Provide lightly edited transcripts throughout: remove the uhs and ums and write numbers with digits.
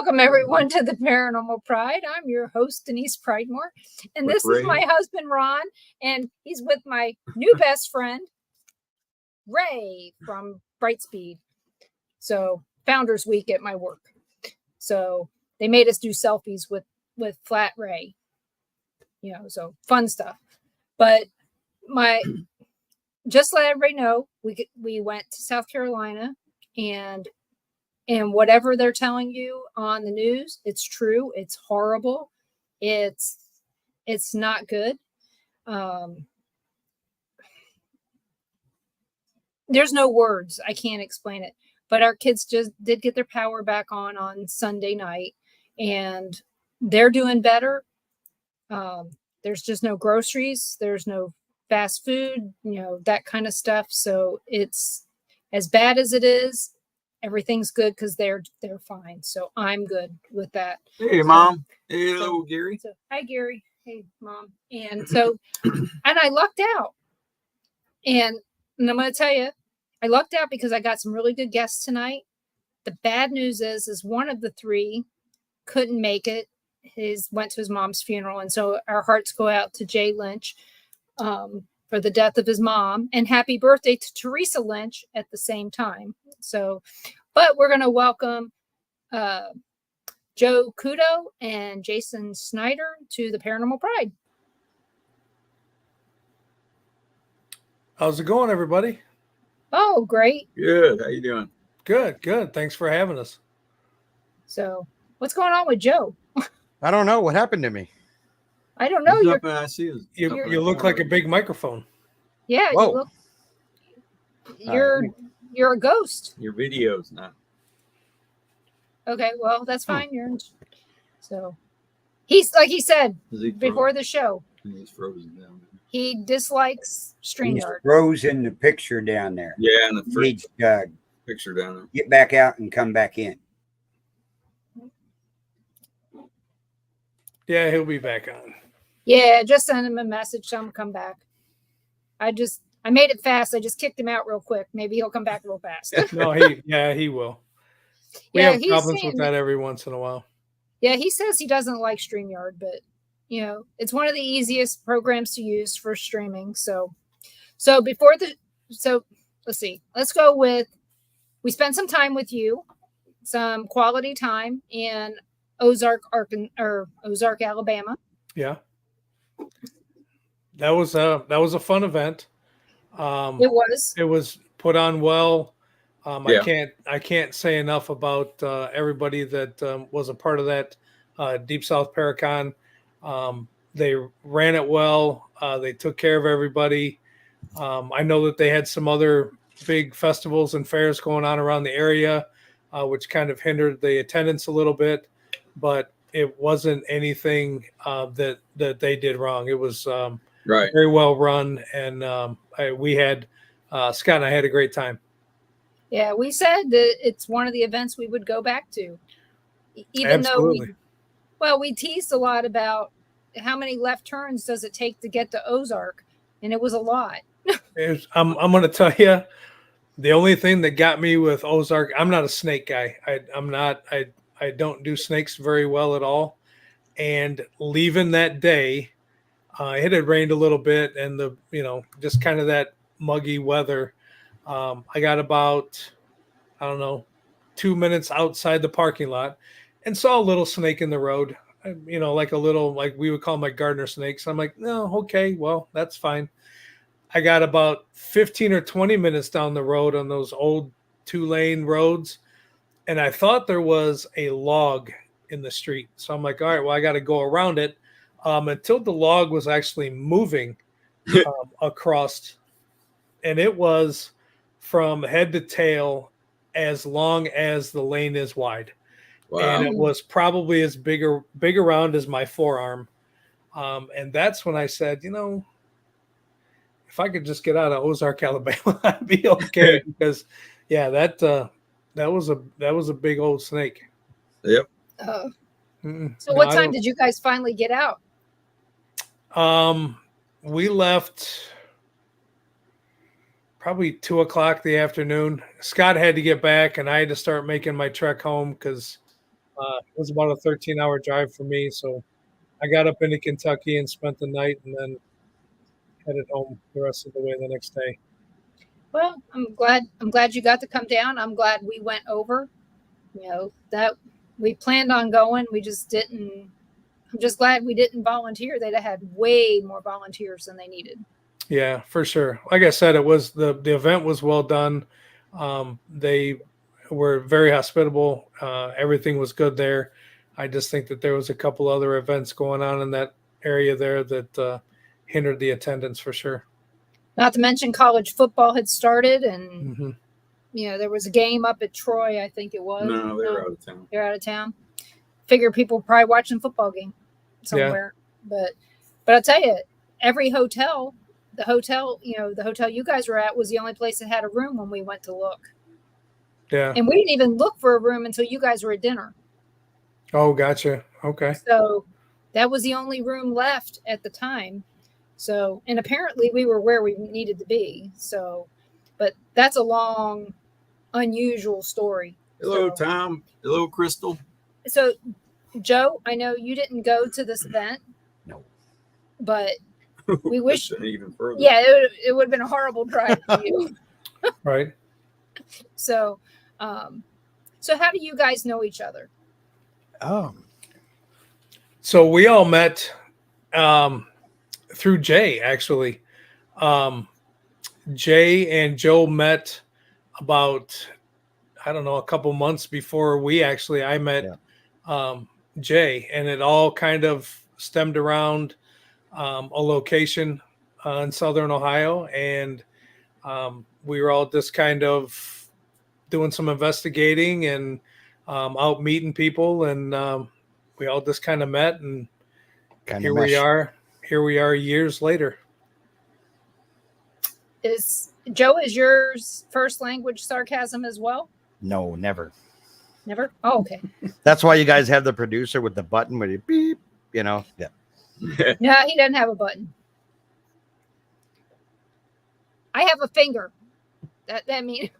Welcome, everyone, to the Paranormal Pride. I'm your host, Denise Pridemore, and this is my husband, Ron, and he's with my new best friend, Ray from Brightspeed. So, Founders Week at my work. So, they made us do selfies with Flat Ray. You know, so fun stuff. But just to let everybody know, we went to South Carolina, and whatever they're telling you on the news, it's true. It's horrible. It's not good. There's no words. I can't explain it. But our kids just did get their power back on Sunday night, and they're doing better. There's just no groceries. There's no fast food, that kind of stuff. So it's as bad as it is. Everything's good because they're fine. So I'm good with that. Hey, Mom. Hey, hello, Gary. Hi, Gary. Hey, Mom. And so, and I lucked out. And I'm going to tell you, I lucked out because I got some really good guests tonight. The bad news is one of the three couldn't make it. Went to his mom's funeral. And so our hearts go out to Jay Lynch for the death of his mom, and happy birthday to Teresa Lynch at the same time. So, but we're going to welcome Joe Couto and Jason Schneider to the Paranormal Pride. How's it going, everybody? Oh, great. Good. How you doing? Good. Thanks for having us. So, what's going on with Joe? I don't know what happened to me. I don't know. You look like a big microphone. Yeah, whoa. You're a ghost. Your video's not. Okay, well, that's fine. So he's like he said before the show. He's frozen down there. He dislikes StreamYard. He's frozen the picture down there. Yeah, and the needs picture down there. Get back out and come back in. Yeah, he'll be back on. Yeah, just send him a message. Tell him to come back. I made it fast. I just kicked him out real quick. Maybe he'll come back real fast. No, he will. We have problems with that every once in a while. Yeah, he says he doesn't like StreamYard, but it's one of the easiest programs to use for streaming. So let's see. Let's go with, we spent some time with you, some quality time in Ozark, Alabama. Yeah. That was a fun event. It was put on well. I can't say enough about everybody that was a part of that Deep South Paracon. They ran it well. They took care of everybody. I know that they had some other big festivals and fairs going on around the area, which kind of hindered the attendance a little bit, but it wasn't anything that they did wrong. It was very well run, and Scott and I had a great time. Yeah, we said that it's one of the events we would go back to, even Absolutely. though we teased a lot about how many left turns does it take to get to Ozark, and it was a lot. I'm going to tell you, the only thing that got me with Ozark, I'm not a snake guy. I don't do snakes very well at all. And leaving that day, it had rained a little bit, and just kind of that muggy weather. I got about, 2 minutes outside the parking lot and saw a little snake in the road, like we would call them like gardener snakes. I'm like, no, okay, well, that's fine. I got about 15 or 20 minutes down the road on those old 2-lane roads, and I thought there was a log in the street. So I'm like, all right, well, I got to go around it until the log was actually moving across, and it was from head to tail as long as the lane is wide. Wow. And it was probably as big around as my forearm. And that's when I said, if I could just get out of Ozark, Alabama, I'd be okay. Because that was a big old snake. Yep. So what time did you guys finally get out? We left probably 2:00 the afternoon. Scott had to get back, and I had to start making my trek home because It was about a 13-hour drive for me, so I got up into Kentucky and spent the night, and then headed home the rest of the way the next day. Well, I'm glad you got to come down. I'm glad we went over. You know, that we planned on going. We just didn't. I'm just glad we didn't volunteer. They'd have had way more volunteers than they needed. Yeah, for sure. Like I said, it was the event was well done. They were very hospitable. Everything was good there. I just think that there was a couple other events going on in that area there that hindered the attendance for sure. Not to mention college football had started, and Mm-hmm. you know there was a game up at Troy. I think it was. No, they were out of town. They're out of town. Figure people were probably watching football game somewhere. Yeah. But I'll tell you, every hotel, the hotel you guys were at was the only place that had a room when we went to look. Yeah. And we didn't even look for a room until you guys were at dinner. Oh, gotcha. Okay. So that was the only room left at the time. So, and apparently we were where we needed to be. So, but that's a long, unusual story. Hello, So, Tom. Hello, Crystal. So, Joe, I know you didn't go to this event. No. But we wish. Even further. Yeah, it would have been a horrible drive for you. Right. So, so how do you guys know each other? So we all met through Jay, actually. Jay and Joe met about, I don't know, a couple months before I met Jay, and it all kind of stemmed around a location in Southern Ohio, and we were all just kind of doing some investigating and out meeting people, and we all just kind of met, and here we are years later. Is yours first language sarcasm as well? No, never. Never? Oh, okay. That's why you guys have the producer with the button where you beep, you know. Yeah. No, he doesn't have a button. I have a finger. That means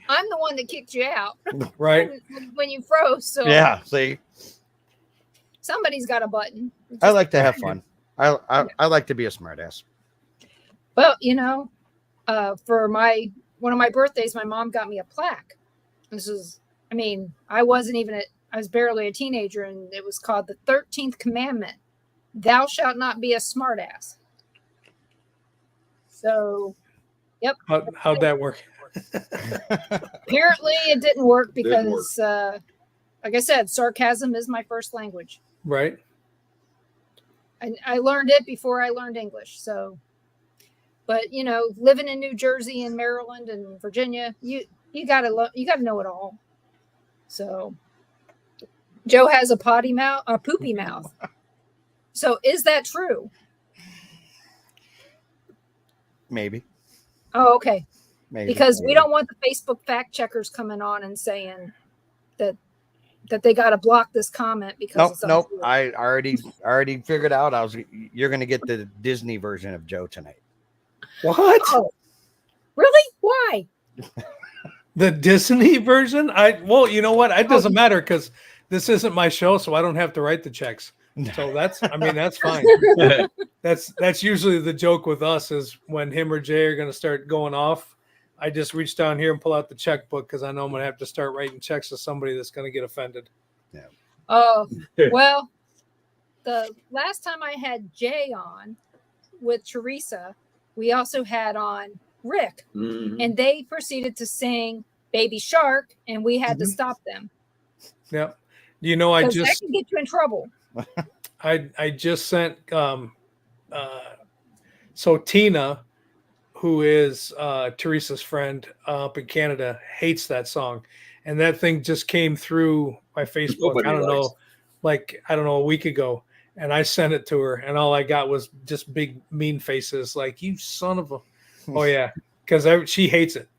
I'm the one that kicked you out. Right. when you froze. So Yeah, see. Somebody's got a button. I like to have fun. I like to be a smartass. Well, you know, for one of my birthdays, my mom got me a plaque. This is, I mean, I was barely a teenager, and it was called the 13th Commandment. Thou shalt not be a smartass. So, yep. How'd that work? Apparently it didn't work because, like I said, sarcasm is my first language. Right. I learned it before I learned English. So, but you know, living in New Jersey and Maryland and Virginia, you gotta know it all. So, Joe has a poopy mouth. So, is that true? Maybe. Oh, okay. Maybe. Because we don't want the Facebook fact checkers coming on and saying that they got to block this comment because nope. I already figured out you're going to get the Disney version of Joe tonight. What? Oh, really? Why? The Disney version? Well, you know what? It doesn't matter because this isn't my show, so I don't have to write the checks. So that's fine. That's usually the joke with us is when him or Jay are going to start going off. I just reach down here and pull out the checkbook because I know I'm going to have to start writing checks to somebody that's going to get offended. Yeah. Oh, well, the last time I had Jay on with Teresa, we also had on Rick, and they proceeded to sing Baby Shark, and we had to stop them. Yeah. You know, that can get you in trouble. I just sent so Tina, who is Teresa's friend up in Canada, hates that song, and that thing just came through my Facebook. I don't know, a week ago, and I sent it to her, and all I got was just big mean faces, like you son of a. Oh yeah, because she hates it,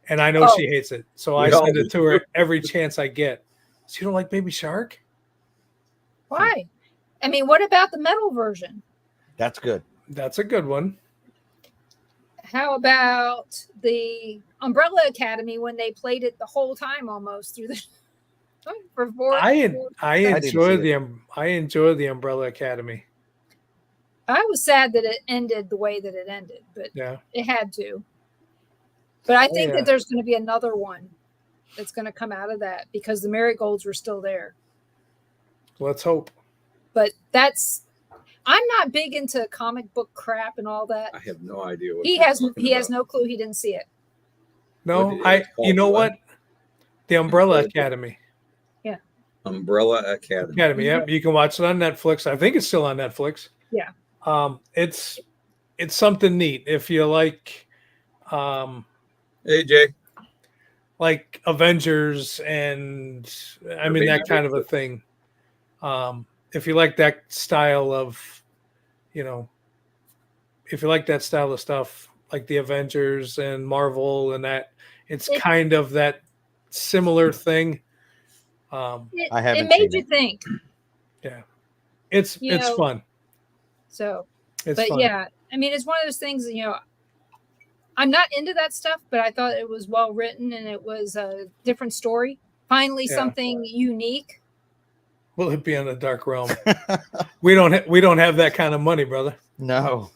and I know she hates it, so I send it to her every chance I get. So you don't like Baby Shark? Why? I mean, what about the metal version? That's good. That's a good one. How about the Umbrella Academy when they played it the whole time almost through the For four, I didn't enjoy see the Umbrella Academy. I was sad that it ended the way that it ended, but Yeah. it had to. But I think yeah. that there's going to be another one that's going to come out of that because the marigolds were still there. Let's hope. But I'm not big into comic book crap and all that. I have no idea what He you're has talking he has about. no clue. He didn't see it. No, It's called you know what? what? The Umbrella Umbrella. Academy. Umbrella Academy. Yep. You can watch it on Netflix. I think it's still on Netflix. Yeah. It's something neat. If you like Hey, Jay. like Avengers and I mean that kind of a thing. If you like that style of, if you like that style of stuff, like the Avengers and Marvel and that, it's kind of that similar thing. I haven't It made seen you think. Yeah, it's fun. So, It's but fun. yeah, I mean, it's one of those things. I'm not into that stuff, but I thought it was well written and it was a different story. Finally, something unique. Will it be in the dark realm? we don't have that kind of money, brother. No.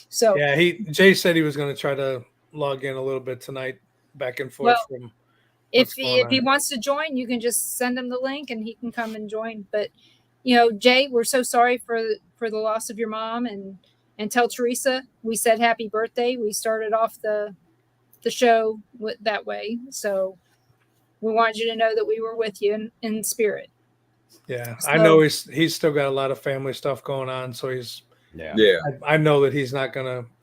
So Yeah, Jay said he was going to try to log in a little bit tonight, back and forth from. if he wants to join, you can just send him the link and he can come and join. But Jay, we're so sorry for the loss of your mom, and tell Teresa we said happy birthday. We started off the show that way, so we wanted you to know that we were with you in spirit. Yeah, So, I know he's still got a lot of family stuff going on, so he's. Yeah. I know that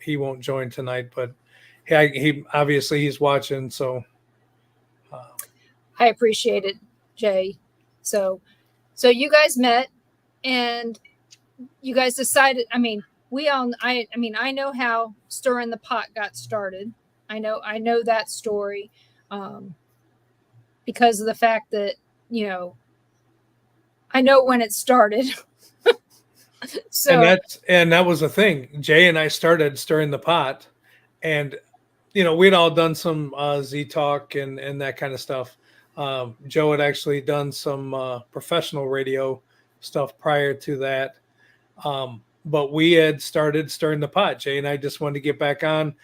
he won't join tonight, but he obviously he's watching, so. I appreciate it, Jay. So you guys met and you guys decided, I know how Stirring the Pot got started. I know that story because of the fact that, I know when it started. So and that was the thing. Jay and I started Stirring the Pot, and we'd all done some Z Talk and that kind of stuff. Joe had actually done some professional radio stuff prior to that, but we had started Stirring the Pot. Jay and I just wanted to get back on.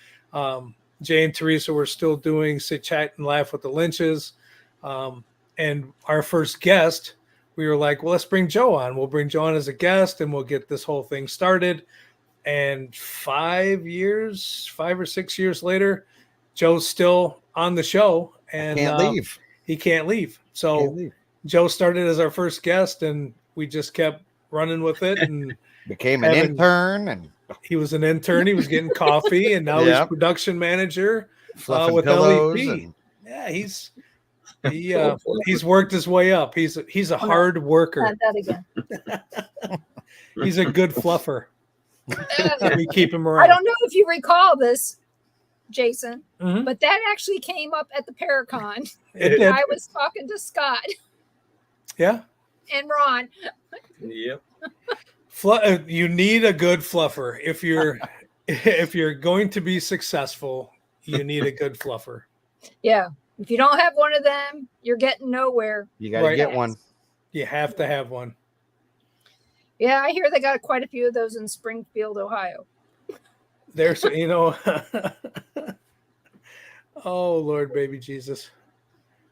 Jay and Teresa were still doing Sit, Chat, and Laugh with the Lynches, and our first guest. We were like, well, let's bring Joe on. We'll bring Joe on as a guest and we'll get this whole thing started. And 5 or 6 years later, Joe's still on the show and can't leave. He can't leave. So Joe started as our first guest and we just kept running with it and became an intern. And he was an intern. He was getting coffee and now he's production manager with LEP. Yeah, he's worked his way up. He's a hard worker. Not that again. He's a good fluffer. We keep him around. I don't know if you recall this, Jason, but that actually came up at the Paracon. I was talking to Scott. Yeah. And Ron. Yep. You need a good fluffer if you're going to be successful. You need a good fluffer. Yeah. If you don't have one of them, you're getting nowhere. You got to get one. You have to have one. Yeah, I hear they got quite a few of those in Springfield, Ohio. There's, oh, Lord, baby Jesus.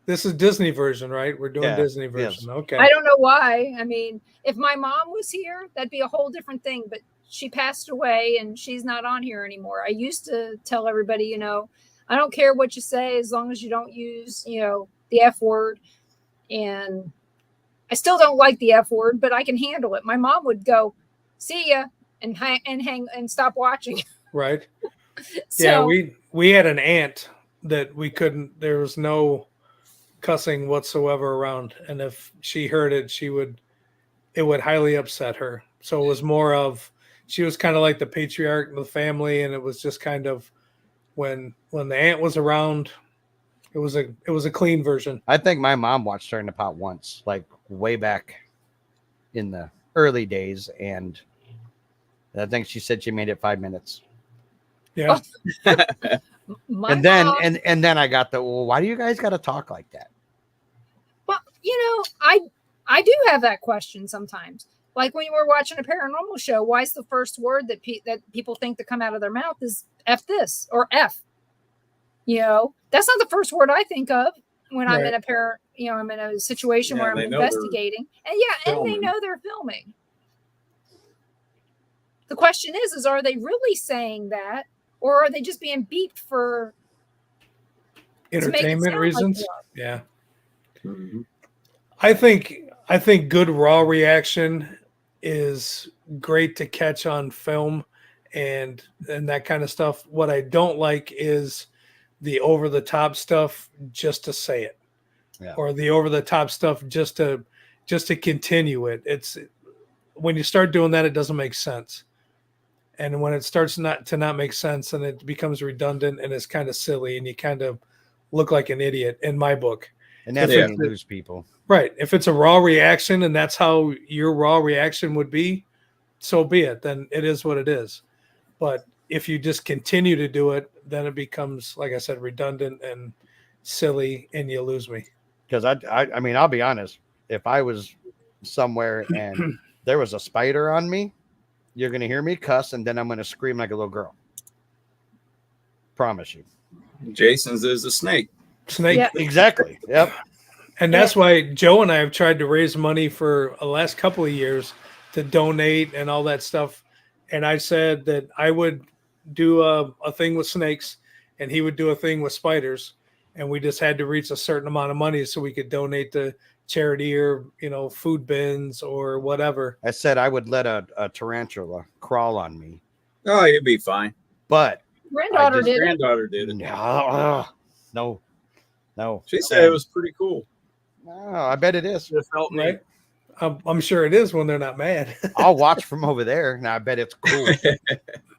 This is Disney version, right? We're doing Disney version. Yes. Okay. I don't know why. I mean, if my mom was here, that'd be a whole different thing. But she passed away and she's not on here anymore. I used to tell everybody, I don't care what you say as long as you don't use, the F word. And I still don't like the F word, but I can handle it. My mom would go, "See ya," and hang and stop watching. Right. So, yeah, we had an aunt that we couldn't. There was no cussing whatsoever around, and if she heard it, it would highly upset her. So it was more of she was kind of like the patriarch of the family, and it was just kind of when the aunt was around. It was a clean version. I think my mom watched Stirring the Pot once, like way back in the early days, and I think she said she made it 5 minutes. Yeah. My And then mom, and then I got the, well, why do you guys got to talk like that? well, I do have that question sometimes. Like when we're watching a paranormal show, why is the first word that people think to come out of their mouth is F this or F? That's not the first word I think of when I'm in I'm in a situation where I'm investigating. And they know they're filming. The question is are they really saying that, or are they just being beeped for entertainment reasons? Like Mhm. I think good raw reaction is great to catch on film and that kind of stuff. What I don't like is the over the top stuff just to say it. Yeah. Or the over the top stuff just to continue it. It's when you start doing that, it doesn't make sense. And when it starts not to make sense, and it becomes redundant and it's kind of silly, and you kind of look like an idiot in my book. And that's when you lose people. Right. If it's a raw reaction and that's how your raw reaction would be, so be it. Then it is what it is. But if you just continue to do it, then it becomes, like I said, redundant and silly, and you lose me. Because I mean, I'll be honest. If I was somewhere and there was a spider on me, you're going to hear me cuss, and then I'm going to scream like a little girl. Promise you. Jason's is a snake. Snake. Exactly. Yep. And that's why Joe and I have tried to raise money for the last couple of years to donate and all that stuff. And I said that I would do a thing with snakes and he would do a thing with spiders. And we just had to reach a certain amount of money so we could donate to charity or, food bins or whatever. I said I would let a tarantula crawl on me. Oh, you'd be fine. But granddaughter did it. No. She said it was pretty cool. Oh, I bet it is. It felt Right? I'm sure it is when they're not mad. I'll watch from over there, and I bet it's cool.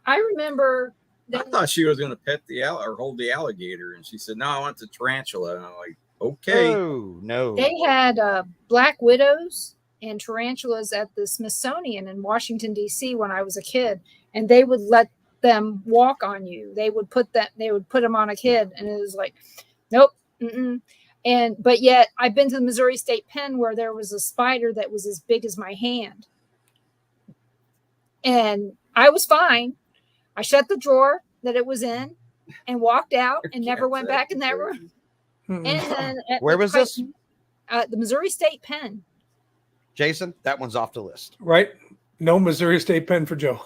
I remember. I thought she was going to pet or hold the alligator, and she said, "No, I want the tarantula." And I'm like, "Okay." Oh, no. They had black widows and tarantulas at the Smithsonian in Washington D.C. when I was a kid, and they would let them walk on you. They would put them on a kid, and it was like, nope. Mm-mm. But yet I've been to the Missouri State Pen where there was a spider that was as big as my hand. And I was fine. I shut the drawer that it was in and walked out and never went back in that room. And then where was this? The Missouri State Pen. Jason, that one's off the list. Right? No Missouri State Pen for Joe.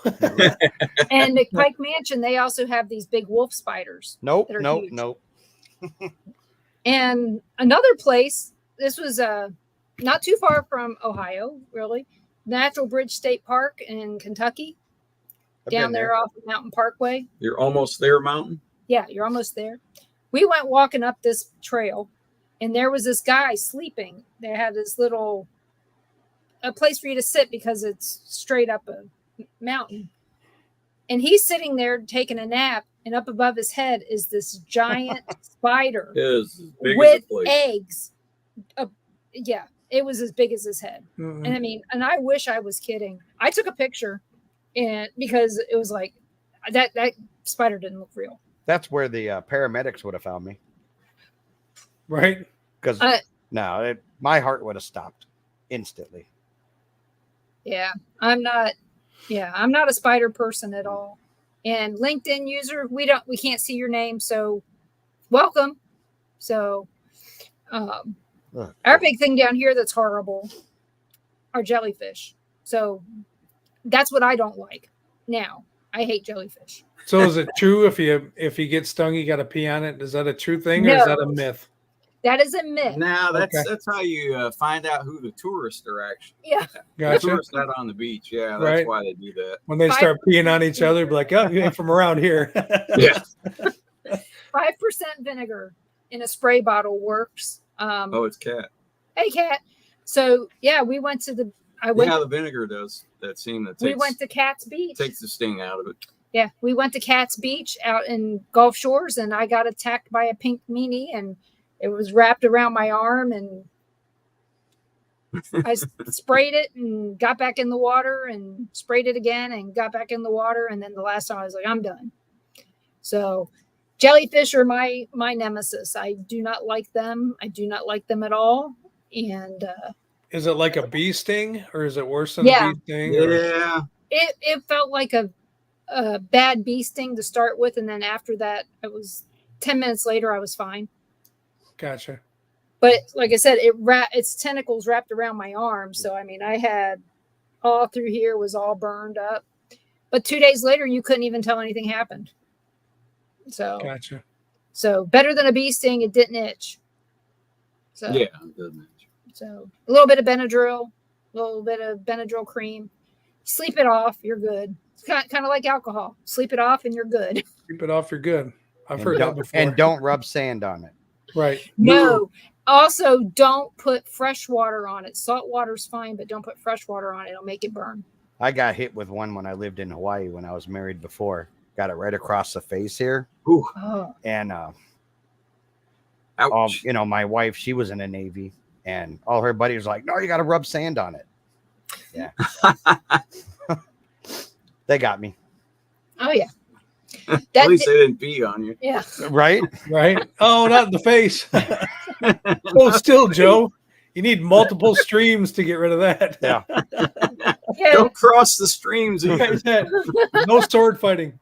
And at Pike Mansion, they also have these big wolf spiders. Nope. Nope. And another place, this was not too far from Ohio, really, Natural Bridge State Park in Kentucky, down there off of Mountain Parkway. You're almost there, Mountain? Yeah, you're almost there. We went walking up this trail, and there was this guy sleeping. They had this a place for you to sit because it's straight up a mountain. And he's sitting there taking a nap, and up above his head is this giant spider with eggs. Yeah, it was as big as his head. Mm-hmm. And I wish I was kidding. I took a picture, and because it was like that spider didn't look real. That's where the paramedics would have found me. Right? Because my heart would have stopped instantly. Yeah, I'm not a spider person at all. And LinkedIn user, we can't see your name, so welcome. So our big thing down here that's horrible are jellyfish. So that's what I don't like. Now, I hate jellyfish. So is it true if you get stung, you got to pee on it? Is that a true thing, or is that a myth? That is a myth. No, that's how you find out who the tourists are actually. Yeah. Gotcha. The tourists out on the beach. Yeah, that's why they do that. When they start peeing on each other, be like, oh, you ain't from around here. Yeah. 5% vinegar in a spray bottle works. It's Cat. Hey, Cat. So, yeah, we went to the vinegar does that scene that takes. We went to Cat's Beach. Takes the sting out of it. Yeah, we went to Cat's Beach out in Gulf Shores, and I got attacked by a pink meanie, and it was wrapped around my arm, and I sprayed it and got back in the water and sprayed it again and got back in the water. And then the last time I was like, I'm done. So jellyfish are my nemesis. I do not like them. I do not like them at all. And Is it like a bee sting, or is it worse than Yeah. a bee sting? Or- Yeah. it felt like a bad bee sting to start with, and then after that, it was 10 minutes later I was fine. Gotcha. But like I said, its tentacles wrapped around my arm, so I mean, I had all through here was all burned up. But 2 days later, you couldn't even tell anything happened. So Gotcha. so better than a bee sting, it didn't itch. So Yeah. It doesn't. so a little bit of Benadryl cream. Sleep it off, you're good. It's kind of like alcohol. Sleep it off and you're good. Keep it off, you're good. I've And heard that don't- before. And don't rub sand on it. Right. No. Also, don't put fresh water on it. Salt water's fine, but don't put fresh water on it. It'll make it burn. I got hit with one when I lived in Hawaii when I was married before. Got it right across the face here. Ooh, Oh, And ouch. my wife, she was in the Navy, and all her buddies were like, no, you got to rub sand on it. Yeah. They got me. oh yeah. At That least they didn't pee on you. yeah. Right? Right. Oh, not in the face. Hold still, Joe. You need multiple streams to get rid of that. Yeah. Yeah. Don't cross the streams. either. No sword fighting.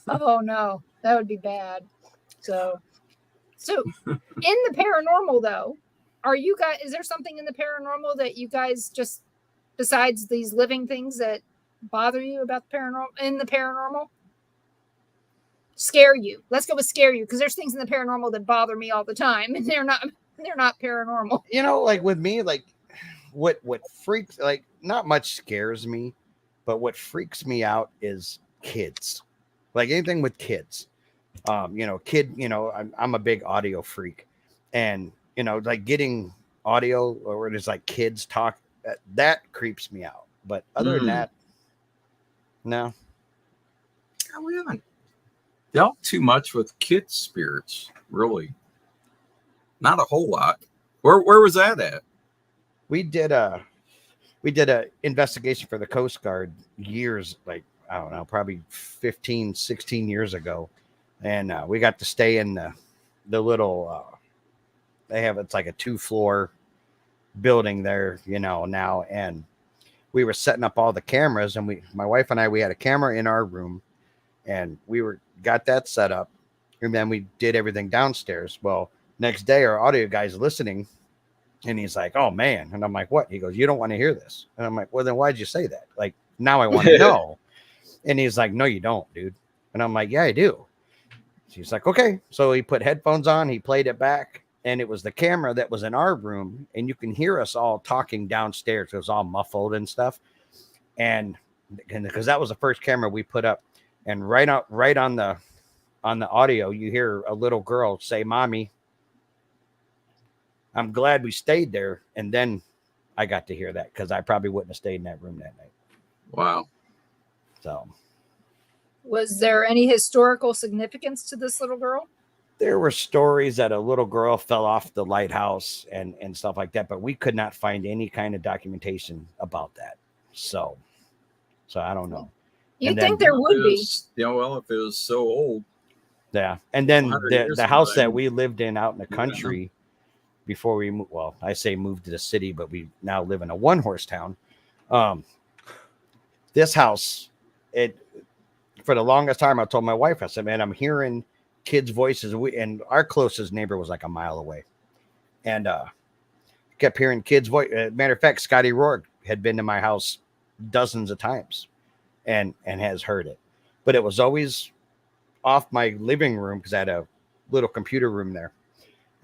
Oh no, that would be bad. So in the paranormal though, are you guys? Is there something in the paranormal that you guys just besides these living things that bother you about the paranormal? In the paranormal, scare you. Let's go with scare you because there's things in the paranormal that bother me all the time, and they're not paranormal. Like with me, like what freaks, like not much scares me, but what freaks me out is kids. Like anything with kids. I'm a big audio freak, and like getting audio or it's like kids talk, that creeps me out. But other than that, no. We haven't dealt too much with kid spirits, really. Not a whole lot. Where was that at? We did a investigation for the Coast Guard years, like I don't know, probably 15, 16 years ago. And we got to stay in the little, it's like a 2-floor building there, now. And we were setting up all the cameras, and my wife and I, we had a camera in our room, and got that set up. And then we did everything downstairs. Well, next day our audio guy's listening, and he's like, oh man. And I'm like, what? He goes, you don't want to hear this. And I'm like, well, then why'd you say that? Like, now I want to know. And he's like, no, you don't, dude. And I'm like, yeah, I do. He's like, okay. So he put headphones on, he played it back, and it was the camera that was in our room, and you can hear us all talking downstairs. It was all muffled and stuff. And because that was the first camera we put up, and right on the audio, you hear a little girl say, mommy. I'm glad we stayed there. And then I got to hear that because I probably wouldn't have stayed in that room that night. Wow. So Was there any historical significance to this little girl? there were stories that a little girl fell off the lighthouse and stuff like that, but we could not find any kind of documentation about that. So I don't know. You'd And think then- there would be. Well, if it was so old. Yeah. And then 100 the years house ago, that we lived in out in the Yeah. country before we moved, well, I say moved to the city, but we now live in a 1-horse town. This house, for the longest time, I told my wife, I said, man, I'm hearing kids' voices. And our closest neighbor was like a mile away. And kept hearing kids' voice. Matter of fact, Scotty Rourke had been to my house dozens of times and has heard it. But it was always off my living room because I had a little computer room there.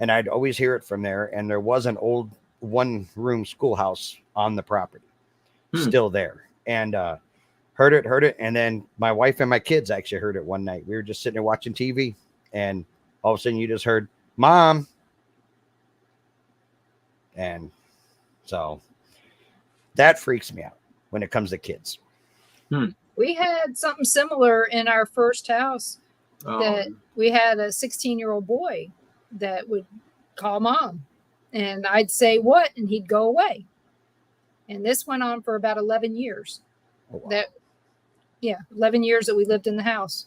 And I'd always hear it from there. And there was an old 1-room schoolhouse on the property still there. And heard it. And then my wife and my kids actually heard it one night. We were just sitting there watching TV. And all of a sudden you just heard, Mom. And so that freaks me out when it comes to kids. We had something similar in our first house. Oh, That we had a 16-year-old boy that would call mom, and I'd say what, and he'd go away. And this went on for about 11 years. Oh, wow. 11 years that we lived in the house.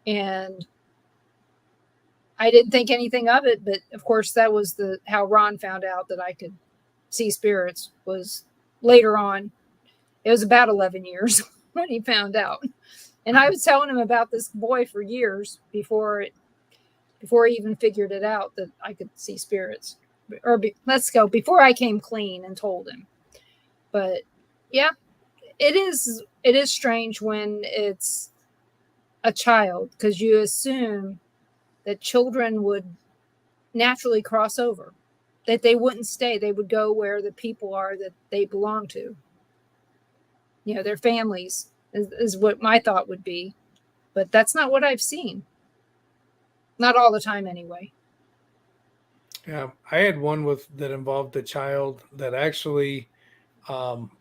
And I didn't think anything of it, but of course that was how Ron found out that I could see spirits, was later on. It was about 11 years when he found out. And I was telling him about this boy for years before he even figured it out that I could see spirits. Before I came clean and told him. But yeah, it is strange when it's a child, because you assume that children would naturally cross over, that they wouldn't stay. They would go where the people are that they belong to. Their families is what my thought would be. But that's not what I've seen. Not all the time anyway. Yeah, I had one that involved a child that actually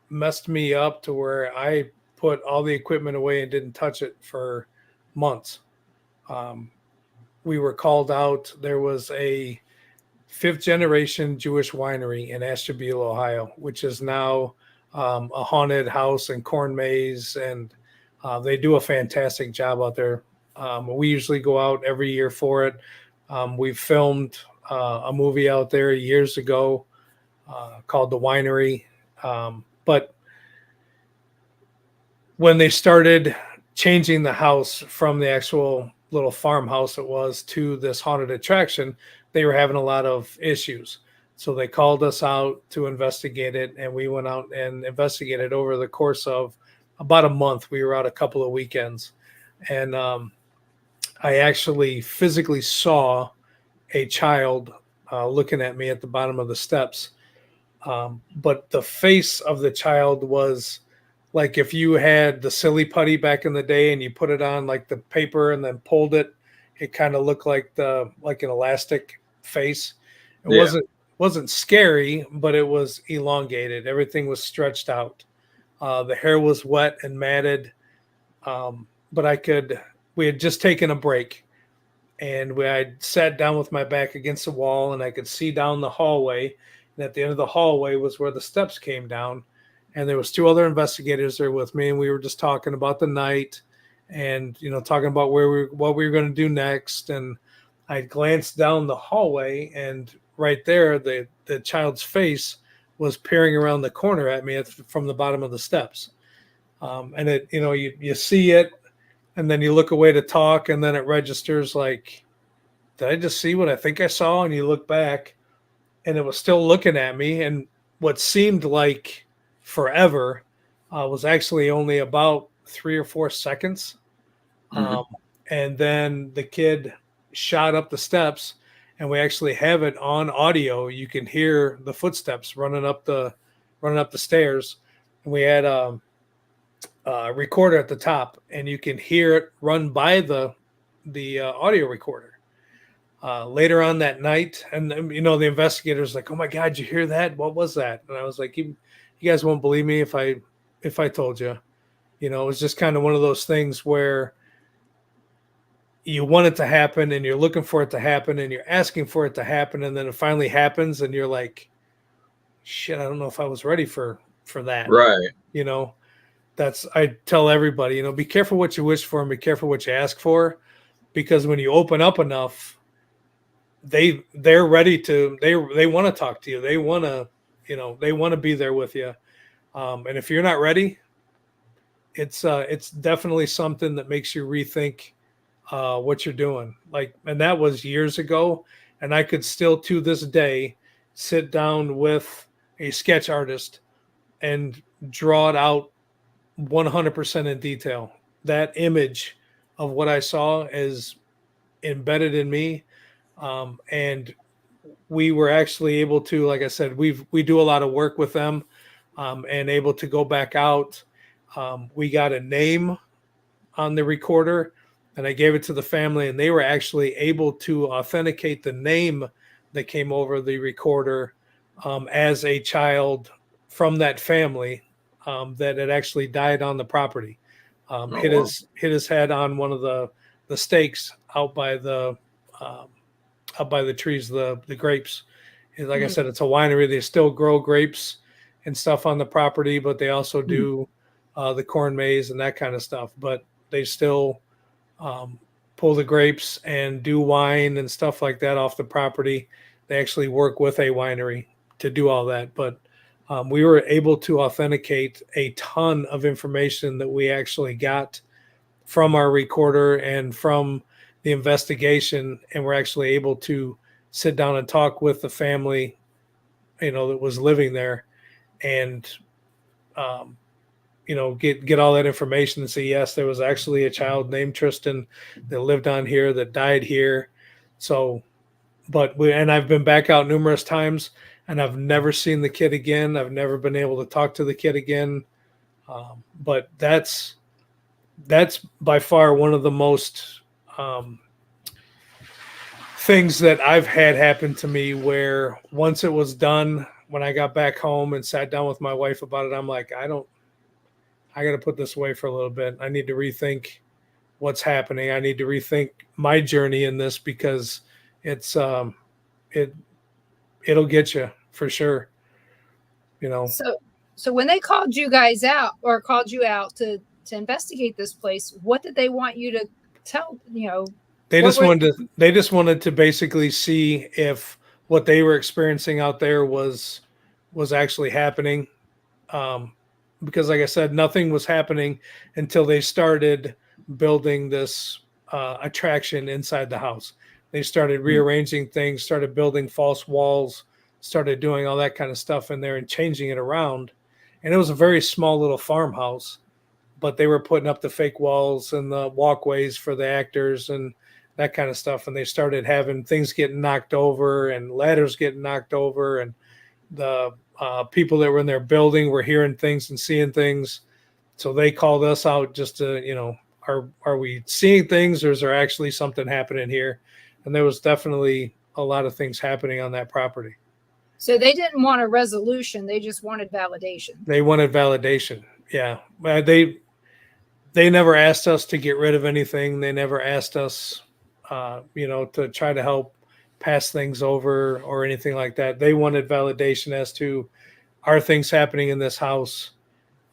messed me up to where I put all the equipment away and didn't touch it for months. We were called out. There was a 5th generation Jewish winery in Ashtabula, Ohio, which is now a haunted house and corn maze, and they do a fantastic job out there. We usually go out every year for it. We've filmed a movie out there years ago called The Winery. But when they started changing the house from the actual little farmhouse it was to this haunted attraction, they were having a lot of issues. So they called us out to investigate it, and we went out and investigated over the course of about a month. We were out a couple of weekends, and I actually physically saw a child looking at me at the bottom of the steps. But the face of the child was like if you had the silly putty back in the day and you put it on like the paper and then pulled it, it kind of looked like an elastic face. It wasn't scary, but it was elongated. Everything was stretched out. The hair was wet and matted. But we had just taken a break, and I sat down with my back against the wall, and I could see down the hallway. And at the end of the hallway was where the steps came down. And there was 2 other investigators there with me, and we were just talking about the night and, talking about what we were going to do next. And I glanced down the hallway, and right there, the child's face was peering around the corner at me from the bottom of the steps. And it, you see it, and then you look away to talk, and then it registers like, did I just see what I think I saw? And you look back, and it was still looking at me. And what seemed like forever was actually only about 3 or 4 seconds. And then the kid shot up the steps, and we actually have it on audio. You can hear the footsteps running up the stairs. And we had a recorder at the top, and you can hear it run by the audio recorder. Later on that night, and the investigators like, "Oh my God, you hear that? What was that?" And I was like, "You guys won't believe me if I told you." It was just kind of one of those things where you want it to happen, and you're looking for it to happen, and you're asking for it to happen, and then it finally happens, and you're like, "Shit, I don't know if I was ready for that." Right. I tell everybody, be careful what you wish for and be careful what you ask for, because when you open up enough, they're ready to, they want to talk to you. They want to be there with you. And if you're not ready, it's definitely something that makes you rethink what you're doing. And that was years ago. And I could still to this day sit down with a sketch artist and draw it out 100% in detail. That image of what I saw is embedded in me. And we were actually able to, like I said, we do a lot of work with them, and able to go back out. We got a name on the recorder, and I gave it to the family, and they were actually able to authenticate the name that came over the recorder as a child from that family that had actually died on the property. Hit his head on one of the stakes out by the trees, the grapes. And like I said, it's a winery. They still grow grapes and stuff on the property, but they also do the corn maze and that kind of stuff. But they still pull the grapes and do wine and stuff like that off the property. They actually work with a winery to do all that. But we were able to authenticate a ton of information that we actually got from our recorder and from the investigation. And we're actually able to sit down and talk with the family, that was living there, and get all that information and say, yes, there was actually a child named Tristan that lived on here that died here. So, and I've been back out numerous times, and I've never seen the kid again. I've never been able to talk to the kid again. But that's by far one of the most things that I've had happen to me, where once it was done, when I got back home and sat down with my wife about it, I'm like, I got to put this away for a little bit. I need to rethink what's happening. I need to rethink my journey in this, because it's it'll get you for sure. So when they called you guys out, or called you out to investigate this place, what did they want you to tell? They just wanted to basically see if what they were experiencing out there was actually happening. Because like I said, nothing was happening until they started building this attraction inside the house. They started rearranging things, started building false walls, started doing all that kind of stuff in there and changing it around. And it was a very small little farmhouse, but they were putting up the fake walls and the walkways for the actors and that kind of stuff. And they started having things getting knocked over and ladders getting knocked over, and the people that were in their building were hearing things and seeing things. So they called us out just to, are we seeing things, or is there actually something happening here? And there was definitely a lot of things happening on that property. So they didn't want a resolution. They just wanted validation. They wanted validation. Yeah. They never asked us to get rid of anything. They never asked us, to try to help pass things over or anything like that. They wanted validation as to, are things happening in this house?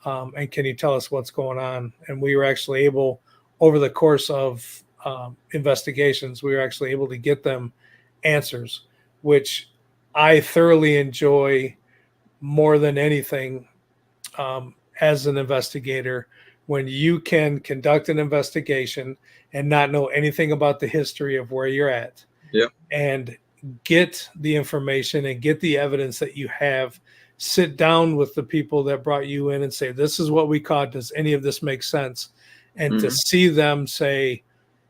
And can you tell us what's going on? And we were actually able, over the course of investigations, we were actually able to get them answers, which I thoroughly enjoy more than anything as an investigator, when you can conduct an investigation and not know anything about the history of where you're at. Yep. And get the information and get the evidence that you have, sit down with the people that brought you in and say, this is what we caught. Does any of this make sense? And to see them say,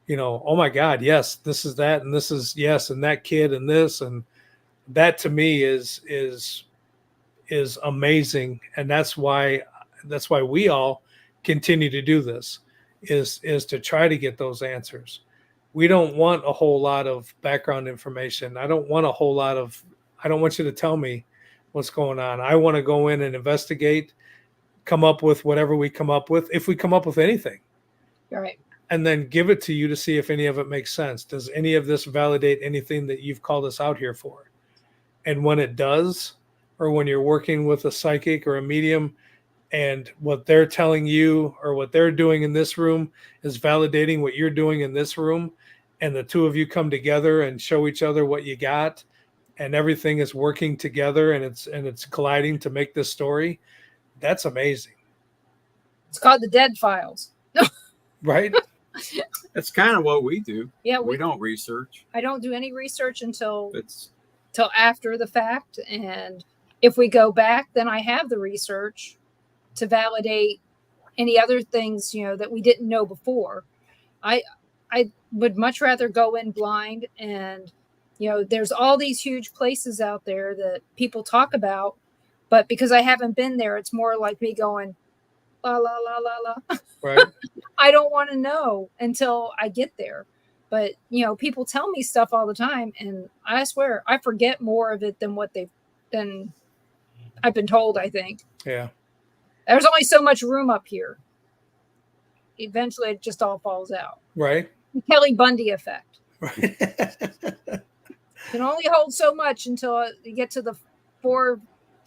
oh my God, yes, this is that. And this is yes. And that kid and this, and that to me is amazing. And that's why we all continue to do this, is to try to get those answers. We don't want a whole lot of background information. I don't want you to tell me what's going on. I want to go in and investigate, come up with whatever we come up with, if we come up with anything. Right. And then give it to you to see if any of it makes sense. Does any of this validate anything that you've called us out here for? And when it does, or when you're working with a psychic or a medium, and what they're telling you or what they're doing in this room is validating what you're doing in this room, and the two of you come together and show each other what you got, and everything is working together and it's colliding to make this story, that's amazing. It's called the Dead Files. Right? That's kind of what we do. Yeah, we don't research. I don't do any research until It's after the fact, and if we go back, then I have the research to validate any other things that we didn't know before. I would much rather go in blind, and there's all these huge places out there that people talk about, but because I haven't been there, it's more like me going la la la la la. Right. I don't want to know until I get there. But people tell me stuff all the time, and I swear I forget more of it than I've been told, I think. Yeah. There's only so much room up here. Eventually it just all falls out. Right. The Kelly Bundy effect. Right. Can only hold so much until you get to the 4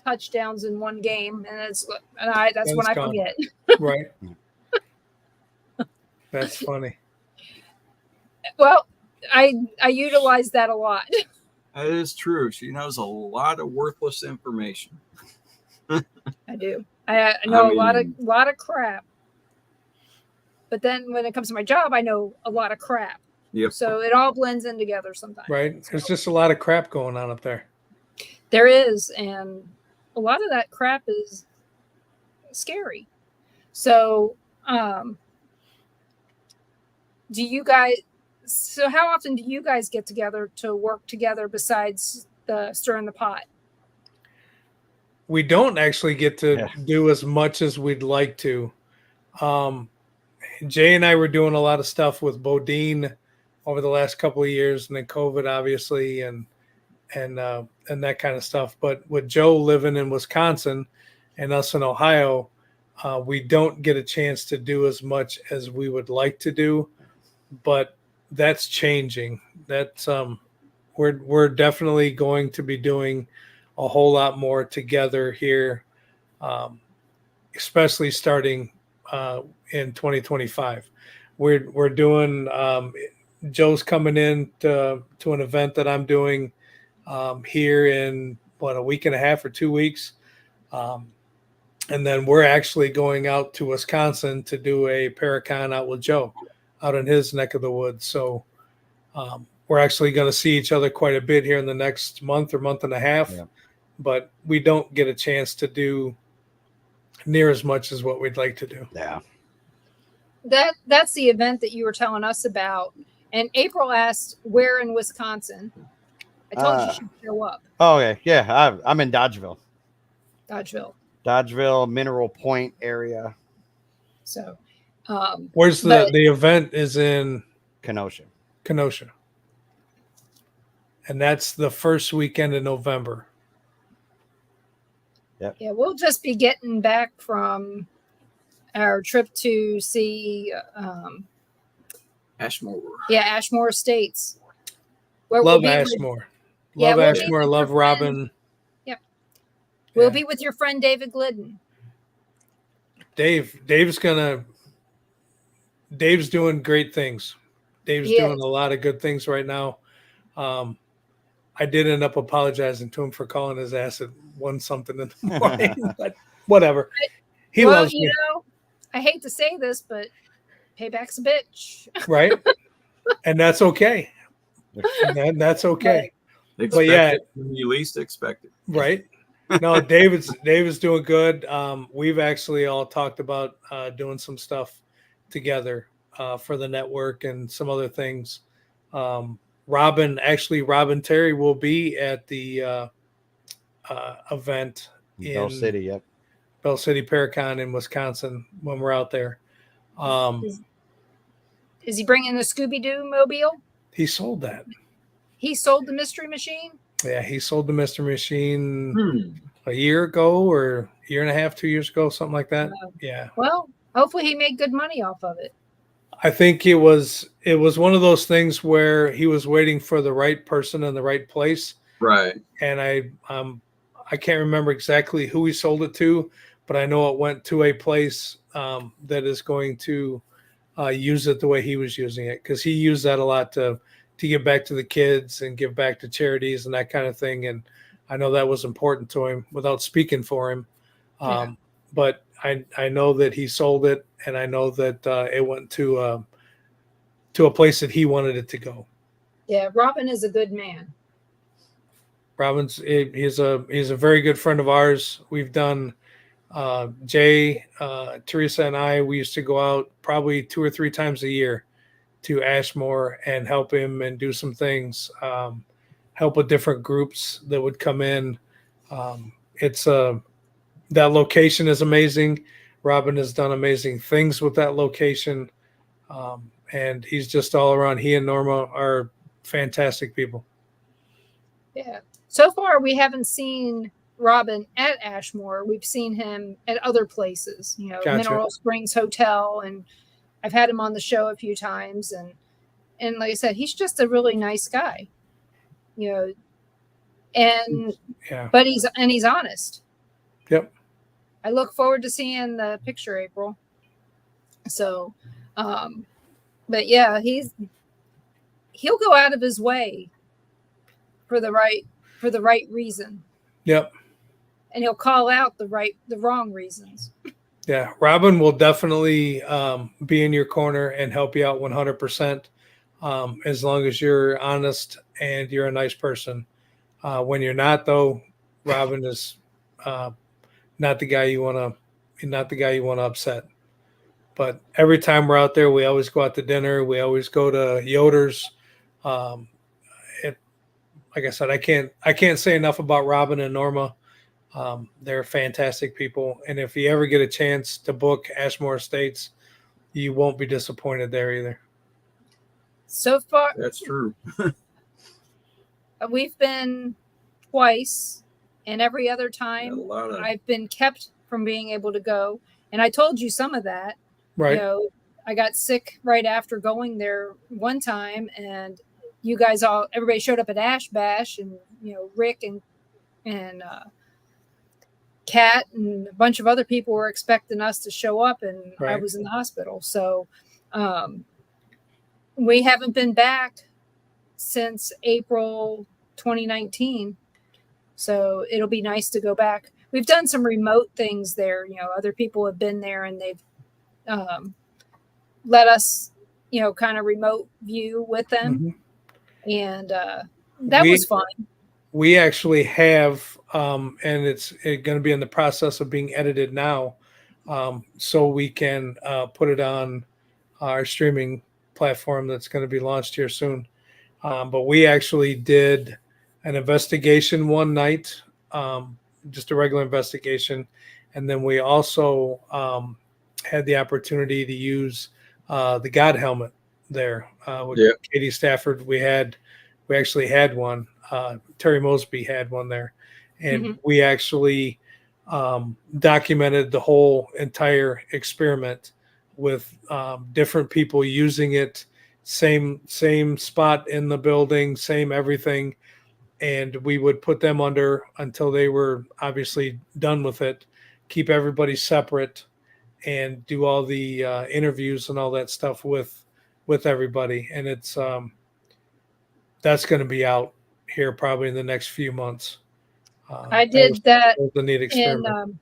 touchdowns in one game, and that's when I gone. forget. Right. That's funny. Well, I utilize that a lot. That is true. She knows a lot of worthless information. I do. I know I mean- a lot of crap. But then when it comes to my job, I know a lot of crap. Yep. So it all blends in together sometimes. Right. So There's just a lot of crap going on up there. there is, and a lot of that crap is scary. So, so how often do you guys get together to work together besides the stirring the pot? We don't actually get to Yeah. do as much as we'd like to. Jay and I were doing a lot of stuff with Bodine over the last couple of years, and then COVID, obviously, and that kind of stuff. But with Joe living in Wisconsin and us in Ohio, we don't get a chance to do as much as we would like to do. But that's changing. That's we're definitely going to be doing a whole lot more together here, especially starting in 2025. We're doing. Joe's coming in to an event that I'm doing here in a week and a half or 2 weeks, and then we're actually going out to Wisconsin to do a Paracon out with Joe, out in his neck of the woods. So we're actually going to see each other quite a bit here in the next month or month and a half. Yeah. But we don't get a chance to do near as much as what we'd like to do. Yeah. That's the event that you were telling us about. And April asked where in Wisconsin. I told you should show up. Oh, okay. Yeah. I'm in Dodgeville, Dodgeville. Mineral Point area, So, Where's the event is in Kenosha. Kenosha. And that's the first weekend in November. yeah, we'll just be getting back from our trip to see, Ashmore. Ashmore Estates. Where Love we'll be with- Ashmore. Yeah, Love we'll be Ashmore. with Love your Robin. We'll Yeah. be with your friend David Glidden. Dave's doing great things. Dave's He doing is. a lot of good things right now. I did end up apologizing to him for calling his ass at 1 something in the morning, but whatever. He Well, loves me, I hate to say this, but payback's a bitch. right? And that's okay. That's okay, Expect yeah. it when you least expect it. right? No, David's doing good. We've actually all talked about doing some stuff together for the network and some other things. Robin Terry will be at the event in Bell City. Yep. Bell City Paracon in Wisconsin when we're out there. Is he bringing the Scooby-Doo mobile? He sold that. He sold the Mystery Machine? Yeah, he sold the Mr. Machine a year ago or a year and a half, 2 years ago, something like that. Wow. Yeah. Well, hopefully he made good money off of it. I think it was one of those things where he was waiting for the right person in the right place. Right. And I can't remember exactly who he sold it to, but I know it went to a place that is going to use it the way he was using it, because he used that a lot to give back to the kids and give back to charities and that kind of thing. And I know that was important to him without speaking for him. But I know that he sold it, and I know that it went to a place that he wanted it to go. Yeah, Robin is a good man. He's a very good friend of ours. We've done Jay, Teresa, and I. We used to go out probably 2 or 3 times a year to Ashmore and help him and do some things. Help with different groups that would come in. That location is amazing. Robin has done amazing things with that location, and he's just all around. He and Norma are fantastic people. Yeah. So far, we haven't seen Robin at Ashmore. We've seen him at other places, Gotcha. Mineral Springs Hotel, and I've had him on the show a few times. And like I said, he's just a really nice guy, and Yeah. but he's honest. Yep. I look forward to seeing the picture, April. So, but yeah, he'll go out of his way for the right reason, Yep. and he'll call out the wrong reasons. Yeah. Robin will definitely be in your corner and help you out 100%. As long as you're honest and you're a nice person. When you're not, though, Robin is not the guy you want to upset. But every time we're out there, we always go out to dinner. We always go to Yoder's. Like I said, I can't say enough about Robin and Norma. They're fantastic people, and if you ever get a chance to book Ashmore Estates, you won't be disappointed there either. So far, That's true. we've been twice, and every other A time lot of I've been kept from being able to go. And I told you some of that. Right. You know, I got sick right after going there one time, and you guys everybody showed up at Ash Bash, and Rick and Kat and a bunch of other people were expecting us to show up, and I Right. was in the hospital. So we haven't been back since April 2019. So it'll be nice to go back. We've done some remote things there. Other people have been there, and they've let us, kind of remote view with them. Mhm. And that was fun. We actually have, and it's going to be in the process of being edited now, so we can put it on our streaming platform that's going to be launched here soon. But we actually did an investigation one night, just a regular investigation, and then we also had the opportunity to use the God helmet there with Katie Stafford. We actually had one. Terry Mosby had one there, and we actually documented the whole entire experiment with different people using it, same spot in the building, same everything, and we would put them under until they were obviously done with it, keep everybody separate, and do all the interviews and all that stuff with everybody. And it's that's going to be out here probably in the next few months. I did that was a neat experiment.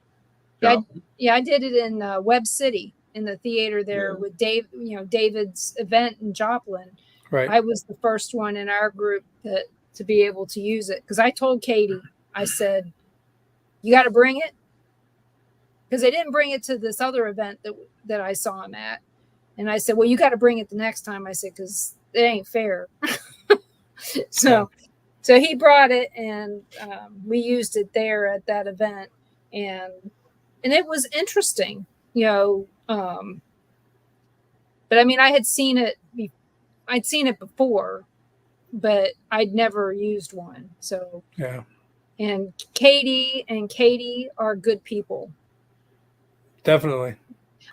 I did it in Web City in the theater there with David's event in Joplin. Right. I was the first one in our group to be able to use it, because I told Katie, I said, you got to bring it, because they didn't bring it to this other event that I saw him at. And I said, well, you got to bring it the next time. I said, because it ain't fair. So he brought it, and we used it there at that event, and it was interesting, but I mean, I had seen it. I'd seen it before, but I'd never used one. So yeah. And Katie are good people. Definitely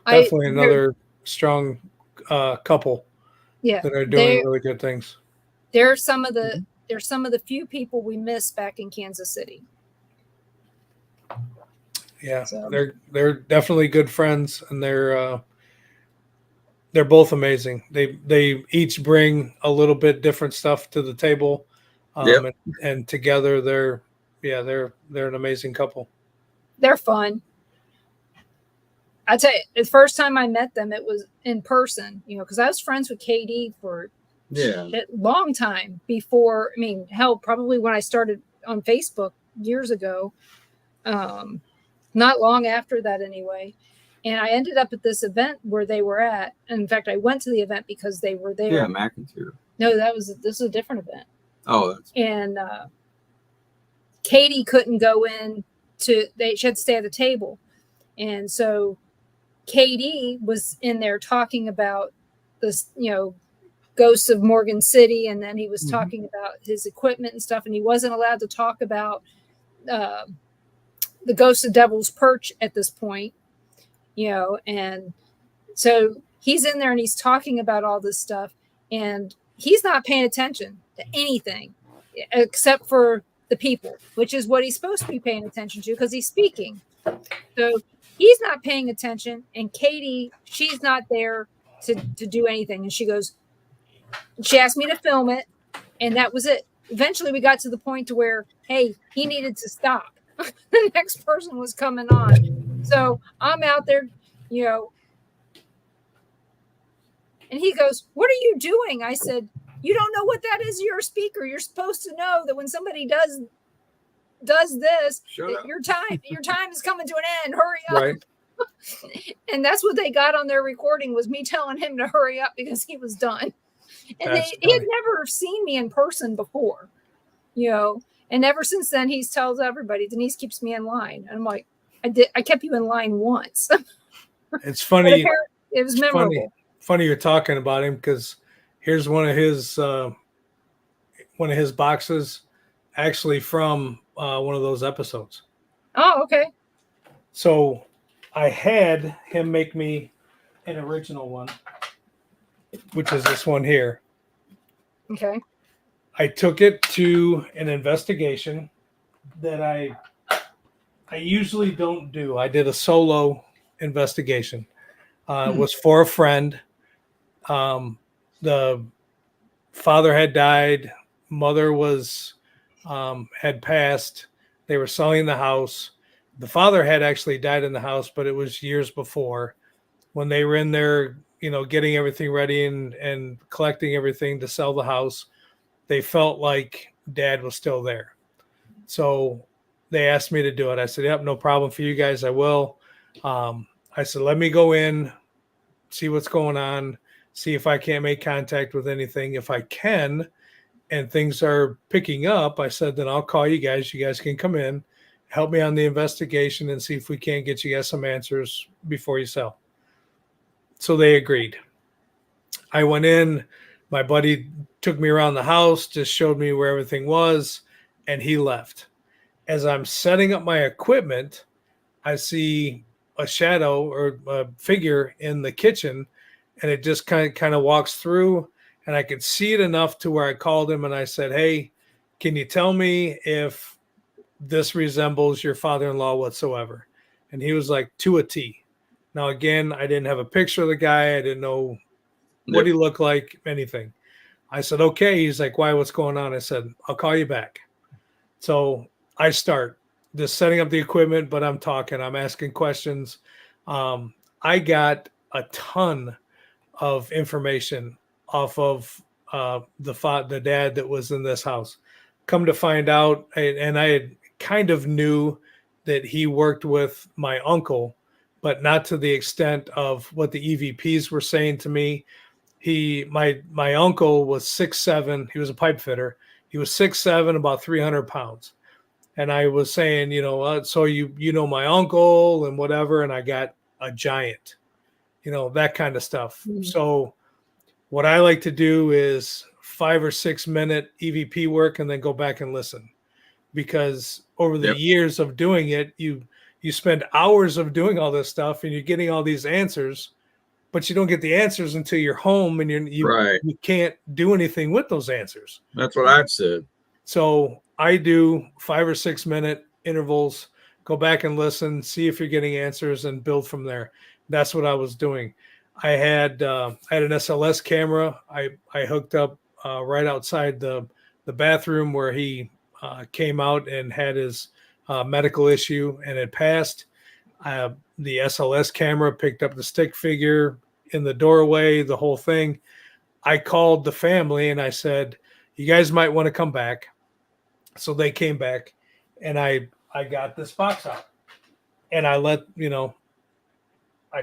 another strong couple. Yeah, that are doing really good things. They're some of the few people we miss back in Kansas City. Yeah, so. they're definitely good friends, and they're both amazing. They each bring a little bit different stuff to the table, and together they're an amazing couple. They're fun. I tell you, the first time I met them, it was in person, because I was friends with Katie for a long time before. I mean, hell, probably when I started on Facebook years ago, not long after that anyway. And I ended up at this event where they were at. And in fact, I went to the event because they were there. Yeah, McIntyre. No, this is a different event. Oh, and Katie couldn't go in she had to stay at the table. And so Katie was in there talking about this, ghosts of Morgan City. And then he was talking about his equipment and stuff. And he wasn't allowed to talk about the ghosts of Devil's Perch at this point, and so he's in there and he's talking about all this stuff, and he's not paying attention to anything except for the people, which is what he's supposed to be paying attention to, because he's speaking. So he's not paying attention, and Katie, she's not there to do anything. And she goes, She asked me to film it, and that was it. Eventually, we got to the point to where, hey, he needed to stop. The next person was coming on. So I'm out there, you know, and he goes, "What are you doing?" I said, "You don't know what that is. You're a speaker. You're supposed to know that when somebody does this, your time is coming to an end. Hurry up." Right. And that's what they got on their recording, was me telling him to hurry up because he was done. And he had never seen me in person before, you know. And ever since then, he tells everybody, Denise keeps me in line. And I'm like, I kept you in line once. It's funny. It was memorable. Funny you're talking about him, because here's one of his boxes, actually from one of those episodes. Oh, okay. So I had him make me an original one, which is this one here. Okay. I took it to an investigation that I usually don't do. I did a solo investigation. It was for a friend. The father had died. Mother was had passed. They were selling the house. The father had actually died in the house, but it was years before, when they were in there, you know, getting everything ready and collecting everything to sell the house. They felt like dad was still there. So they asked me to do it. I said, yep, no problem for you guys. I will. I said, let me go in, see what's going on, see if I can't make contact with anything. If I can, and things are picking up, I said, then I'll call you guys. You guys can come in, help me on the investigation, and see if we can't get you guys some answers before you sell. So they agreed. I went in. My buddy took me around the house, just showed me where everything was, and he left. As I'm setting up my equipment, I see a shadow or a figure in the kitchen, and it just kind of walks through, and I could see it enough to where I called him and I said, hey, can you tell me if this resembles your father-in-law whatsoever? And he was like, to a T. Now, again, I didn't have a picture of the guy. I didn't know what he looked like, anything. I said, okay. He's like, why, what's going on? I said, I'll call you back. So I start just setting up the equipment, but I'm talking, I'm asking questions. I got a ton of information off of the dad that was in this house. Come to find out, and I had kind of knew that he worked with my uncle, but not to the extent of what the EVPs were saying to me. My uncle was 6'7". He was a pipe fitter. He was 6'7", about 300 pounds. And I was saying, so you know my uncle and whatever, and I got a giant, that kind of stuff. Mm-hmm. So what I like to do is 5 or 6 minute EVP work and then go back and listen, because over the years of doing it, you spend hours of doing all this stuff and you're getting all these answers, but you don't get the answers until you're home, and you can't do anything with those answers. That's what I've said. So I do 5 or 6 minute intervals, go back and listen, see if you're getting answers, and build from there. That's what I was doing. I had an SLS camera. I hooked up right outside the bathroom where he came out and had his medical issue and had passed. The SLS camera picked up the stick figure in the doorway, the whole thing. I called the family and I said, you guys might want to come back. So they came back, and I got this box out, and I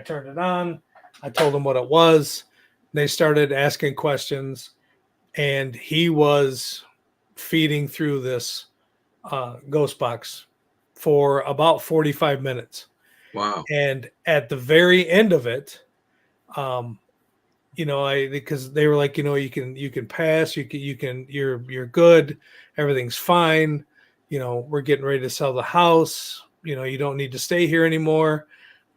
turned it on. I told them what it was. They started asking questions, and he was feeding through this ghost box for about 45 minutes. Wow. And at the very end of it, because they were like, you can pass, you're good, everything's fine. We're getting ready to sell the house. You don't need to stay here anymore.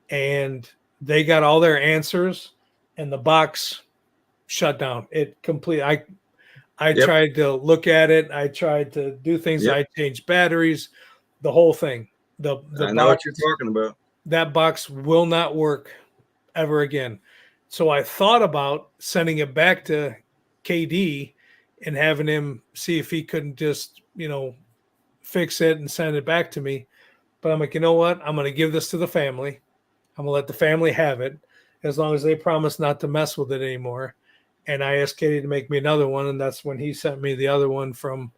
And they got all their answers, and the box shut down. It complete. I tried to look at it. I tried to do things. I changed batteries, the whole thing. I know what you're talking about. That box will not work ever again. So I thought about sending it back to KD and having him see if he couldn't just, fix it and send it back to me. But I'm like, you know what? I'm going to give this to the family. I'm going to let the family have it as long as they promise not to mess with it anymore. And I asked Katie to make me another one. And that's when he sent me the other one from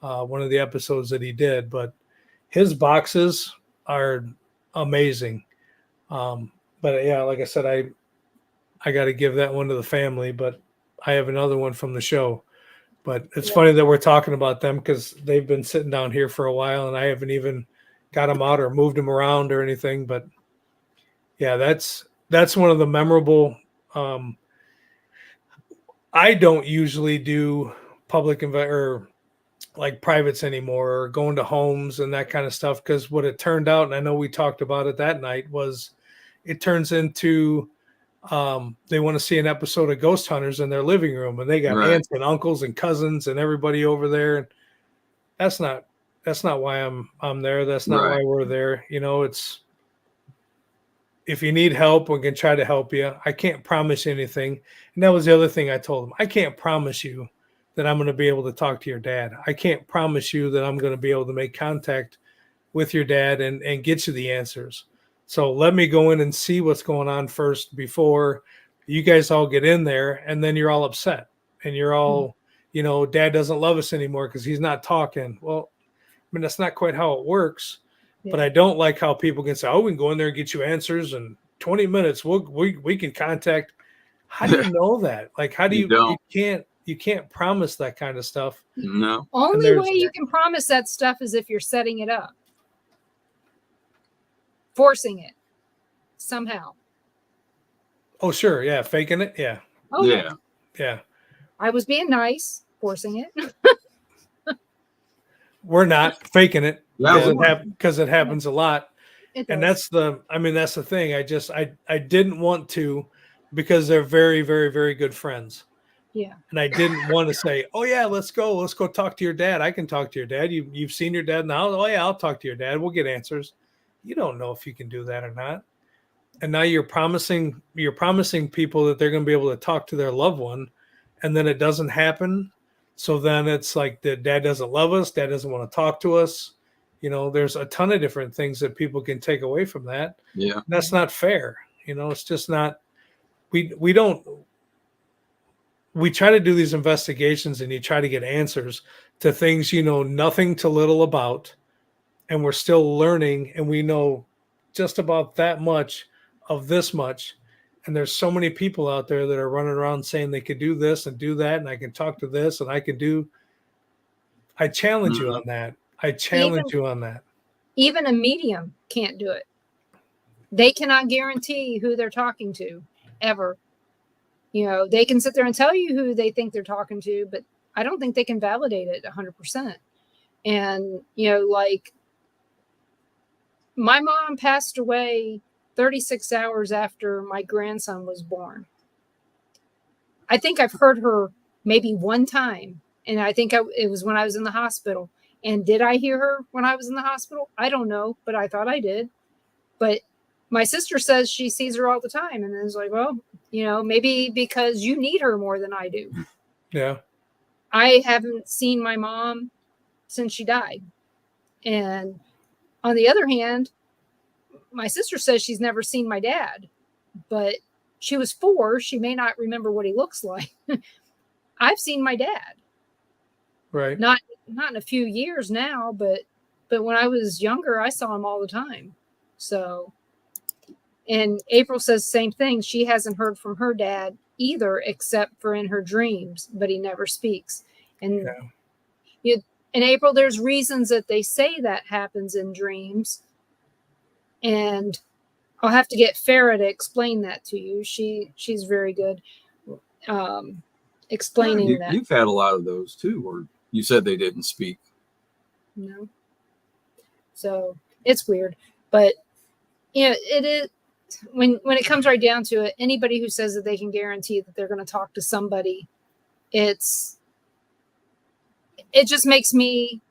one of the episodes that he did. But his boxes are amazing. But yeah, like I said, I got to give that one to the family, but I have another one from the show. But it's funny that we're talking about them because they've been sitting down here for a while and I haven't even got them out or moved them around or anything. But yeah, that's one of the memorable. I don't usually do public or like privates anymore or going to homes and that kind of stuff. Because what it turned out, and I know we talked about it that night, was it turns into they want to see an episode of Ghost Hunters in their living room, and they got aunts and uncles and cousins and everybody over there. And that's not why I'm there. That's not why we're there. It's if you need help, we can try to help you. I can't promise anything. And that was the other thing I told them. I can't promise you that I'm going to be able to talk to your dad. I can't promise you that I'm going to be able to make contact with your dad and get you the answers. So let me go in and see what's going on first before you guys all get in there, and then you're all upset and you're all, dad doesn't love us anymore because he's not talking. Well, I mean, that's not quite how it works, but I don't like how people can say, oh, we can go in there and get you answers in 20 minutes. We can contact. How do you know that? Like, how do you can't promise that kind of stuff. No. Only way you can promise that stuff is if you're setting it up. Forcing it somehow. Oh, sure. Yeah. Faking it. Yeah. Okay. Yeah. I was being nice, forcing it. We're not faking it because it happens a lot. And that's the thing. I didn't want to because they're very, very, very good friends. Yeah. And I didn't want to say, oh yeah, let's go talk to your dad. I can talk to your dad. You've seen your dad in the house. Oh yeah, I'll talk to your dad. We'll get answers. You don't know if you can do that or not. And now you're promising people that they're going to be able to talk to their loved one, and then it doesn't happen. So then it's like the dad doesn't love us. Dad doesn't want to talk to us. There's a ton of different things that people can take away from that. Yeah. And that's not fair. It's just not, we try to do these investigations and you try to get answers to things you know nothing to little about. And we're still learning, and we know just about that much of this much. And there's so many people out there that are running around saying they could do this and do that, and I can talk to this, and I challenge you on that. You on that. Even a medium can't do it. They cannot guarantee who they're talking to, ever. They can sit there and tell you who they think they're talking to, but I don't think they can validate it 100%. And, like, my mom passed away 36 hours after my grandson was born. I think I've heard her maybe one time, and I think it was when I was in the hospital. And did I hear her when I was in the hospital? I don't know, but I thought I did. But my sister says she sees her all the time, and it's like, well, maybe because you need her more than I do. Yeah. I haven't seen my mom since she died. And on the other hand, my sister says she's never seen my dad, but she was 4. She may not remember what he looks like. I've seen my dad. Right. Not in a few years now, but when I was younger, I saw him all the time. So, and April says the same thing. She hasn't heard from her dad either, except for in her dreams, but he never speaks. And in April, there's reasons that they say that happens in dreams. And I'll have to get Farah to explain that to you. She's very good explaining that. You've had a lot of those too, where you said they didn't speak. No. So it's weird. But it is when it comes right down to it, anybody who says that they can guarantee that they're going to talk to somebody, it just makes me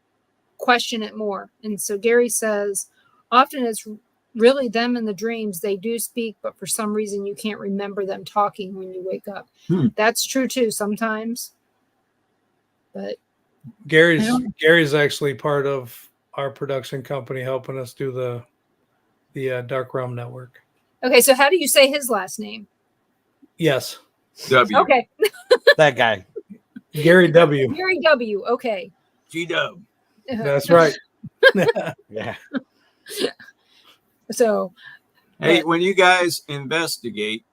question it more. And so Gary says, often it's really them in the dreams. They do speak, but for some reason you can't remember them talking when you wake up. That's true too. Sometimes But Gary's actually part of our production company, helping us do the Dark Realm Network. okay, so how do you say his last name? Yes, W. Okay, That guy. Gary W. Gary W. Okay. G-Dub. That's right. Yeah. So, Hey, but- when you guys investigate,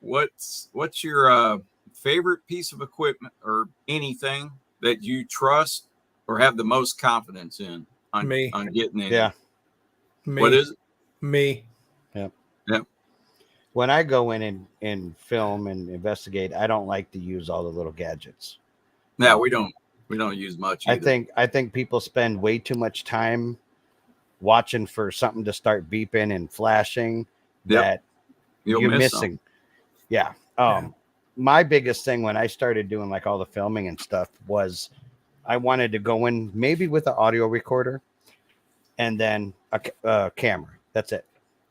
what's your favorite piece of equipment or anything that you trust or have the most confidence in on Me. on getting in? Yeah. Me. What is it? Me. When I go in and film and investigate, I don't like to use all the little gadgets. No, we don't use much either. I think people spend way too much time watching for something to start beeping and flashing Yep. that You'll you're miss missing. something. Yeah. My biggest thing when I started doing like all the filming and stuff was I wanted to go in maybe with an audio recorder and then a camera. That's it.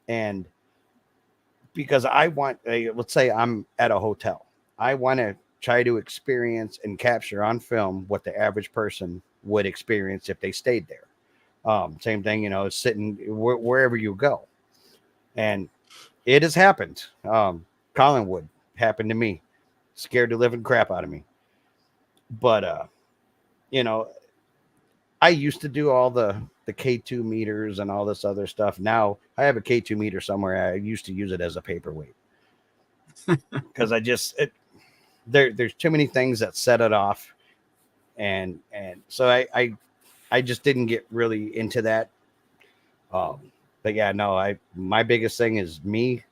And because I want, let's say I'm at a hotel, I want to try to experience and capture on film what the average person would experience if they stayed there. Same thing, sitting wherever you go. And it has happened. Collinwood happened to me, scared the living crap out of me. But, I used to do all the K2 meters and all this other stuff. Now I have a K2 meter somewhere. I used to use it as a paperweight because there's too many things that set it off. And so I just didn't get really into that. But yeah, no, my biggest thing is me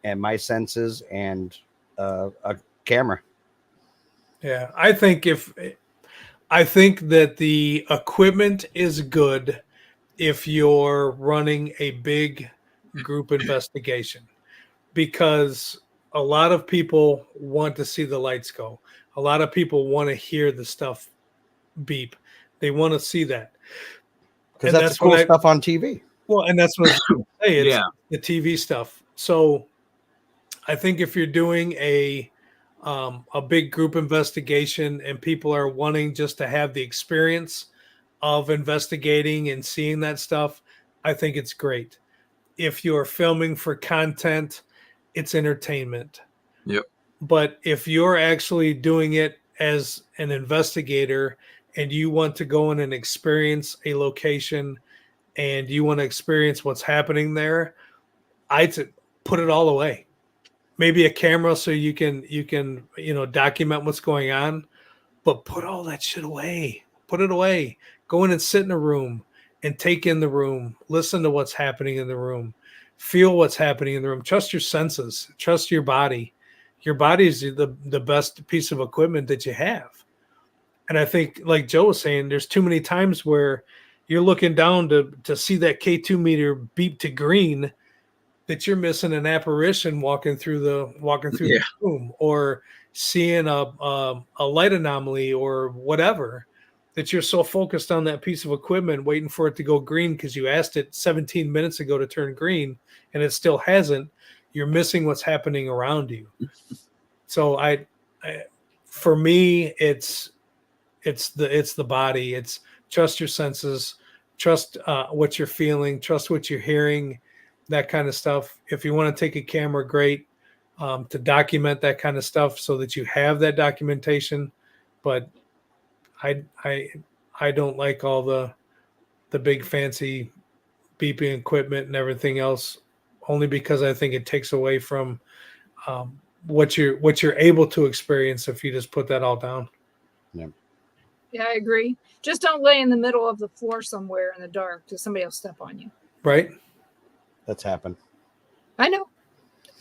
and my senses and a camera. Yeah, I think that the equipment is good if you're running a big group investigation, because a lot of people want to see the lights go. A lot of people want to hear the stuff beep. They want to see that. Because And that's that's cool what stuff on TV. Well, and that's what I was going to say. It's Yeah. the TV stuff. So I think if you're doing a big group investigation and people are wanting just to have the experience of investigating and seeing that stuff, I think it's great. If you're filming for content, it's entertainment. Yep. But if you're actually doing it as an investigator and you want to go in and experience a location and you want to experience what's happening there, I'd put it all away. Maybe a camera so you can document what's going on, but put all that shit away. Put it away. Go in and sit in a room and take in the room. Listen to what's happening in the room. Feel what's happening in the room. Trust your senses. Trust your body. Your body is the best piece of equipment that you have. And I think, like Joe was saying, there's too many times where you're looking down to see that K2 meter beep to green, that you're missing an apparition walking through the room, or seeing a light anomaly or whatever, that you're so focused on that piece of equipment waiting for it to go green because you asked it 17 minutes ago to turn green and it still hasn't. You're missing what's happening around you. So for me, it's the body. It's trust your senses, trust what you're feeling, trust what you're hearing, that kind of stuff. If you want to take a camera, great, to document that kind of stuff so that you have that documentation. But I don't like all the big fancy beeping equipment and everything else, only because I think it takes away from what you're able to experience if you just put that all down. yeah, I agree. Just don't lay in the middle of the floor somewhere in the dark because somebody will step on you. Right? That's happened. I know.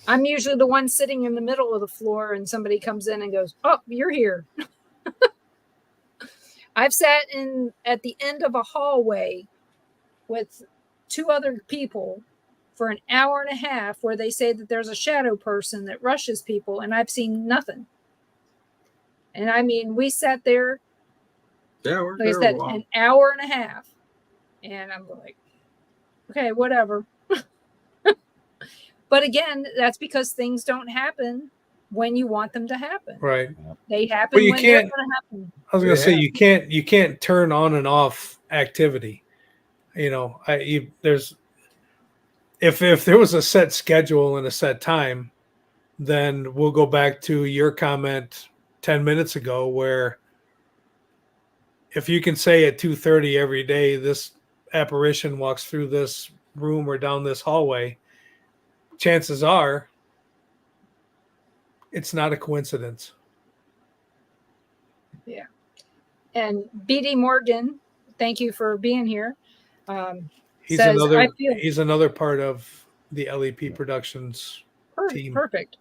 I'm usually the one sitting in the middle of the floor and somebody comes in and goes, "Oh, you're here." I've sat at the end of a hallway with two other people for an hour and a half where they say that there's a shadow person that rushes people, and I've seen nothing. And I mean, we sat there, Yeah, we're like I there said, a while. an hour and a half. And I'm like, okay, whatever. But again, that's because things don't happen when you want them to happen. Right. They happen But you when they're can't- going to happen. I was gonna They say have. you can't turn on and off activity. You know, there's if there was a set schedule and a set time, then we'll go back to your comment 10 minutes ago where if you can say at 2:30 every day this apparition walks through this room or down this hallway, chances are it's not a coincidence. And BD Morgan, thank you for being here. He's Says, I feel he's another part of the LEP Productions team. perfect.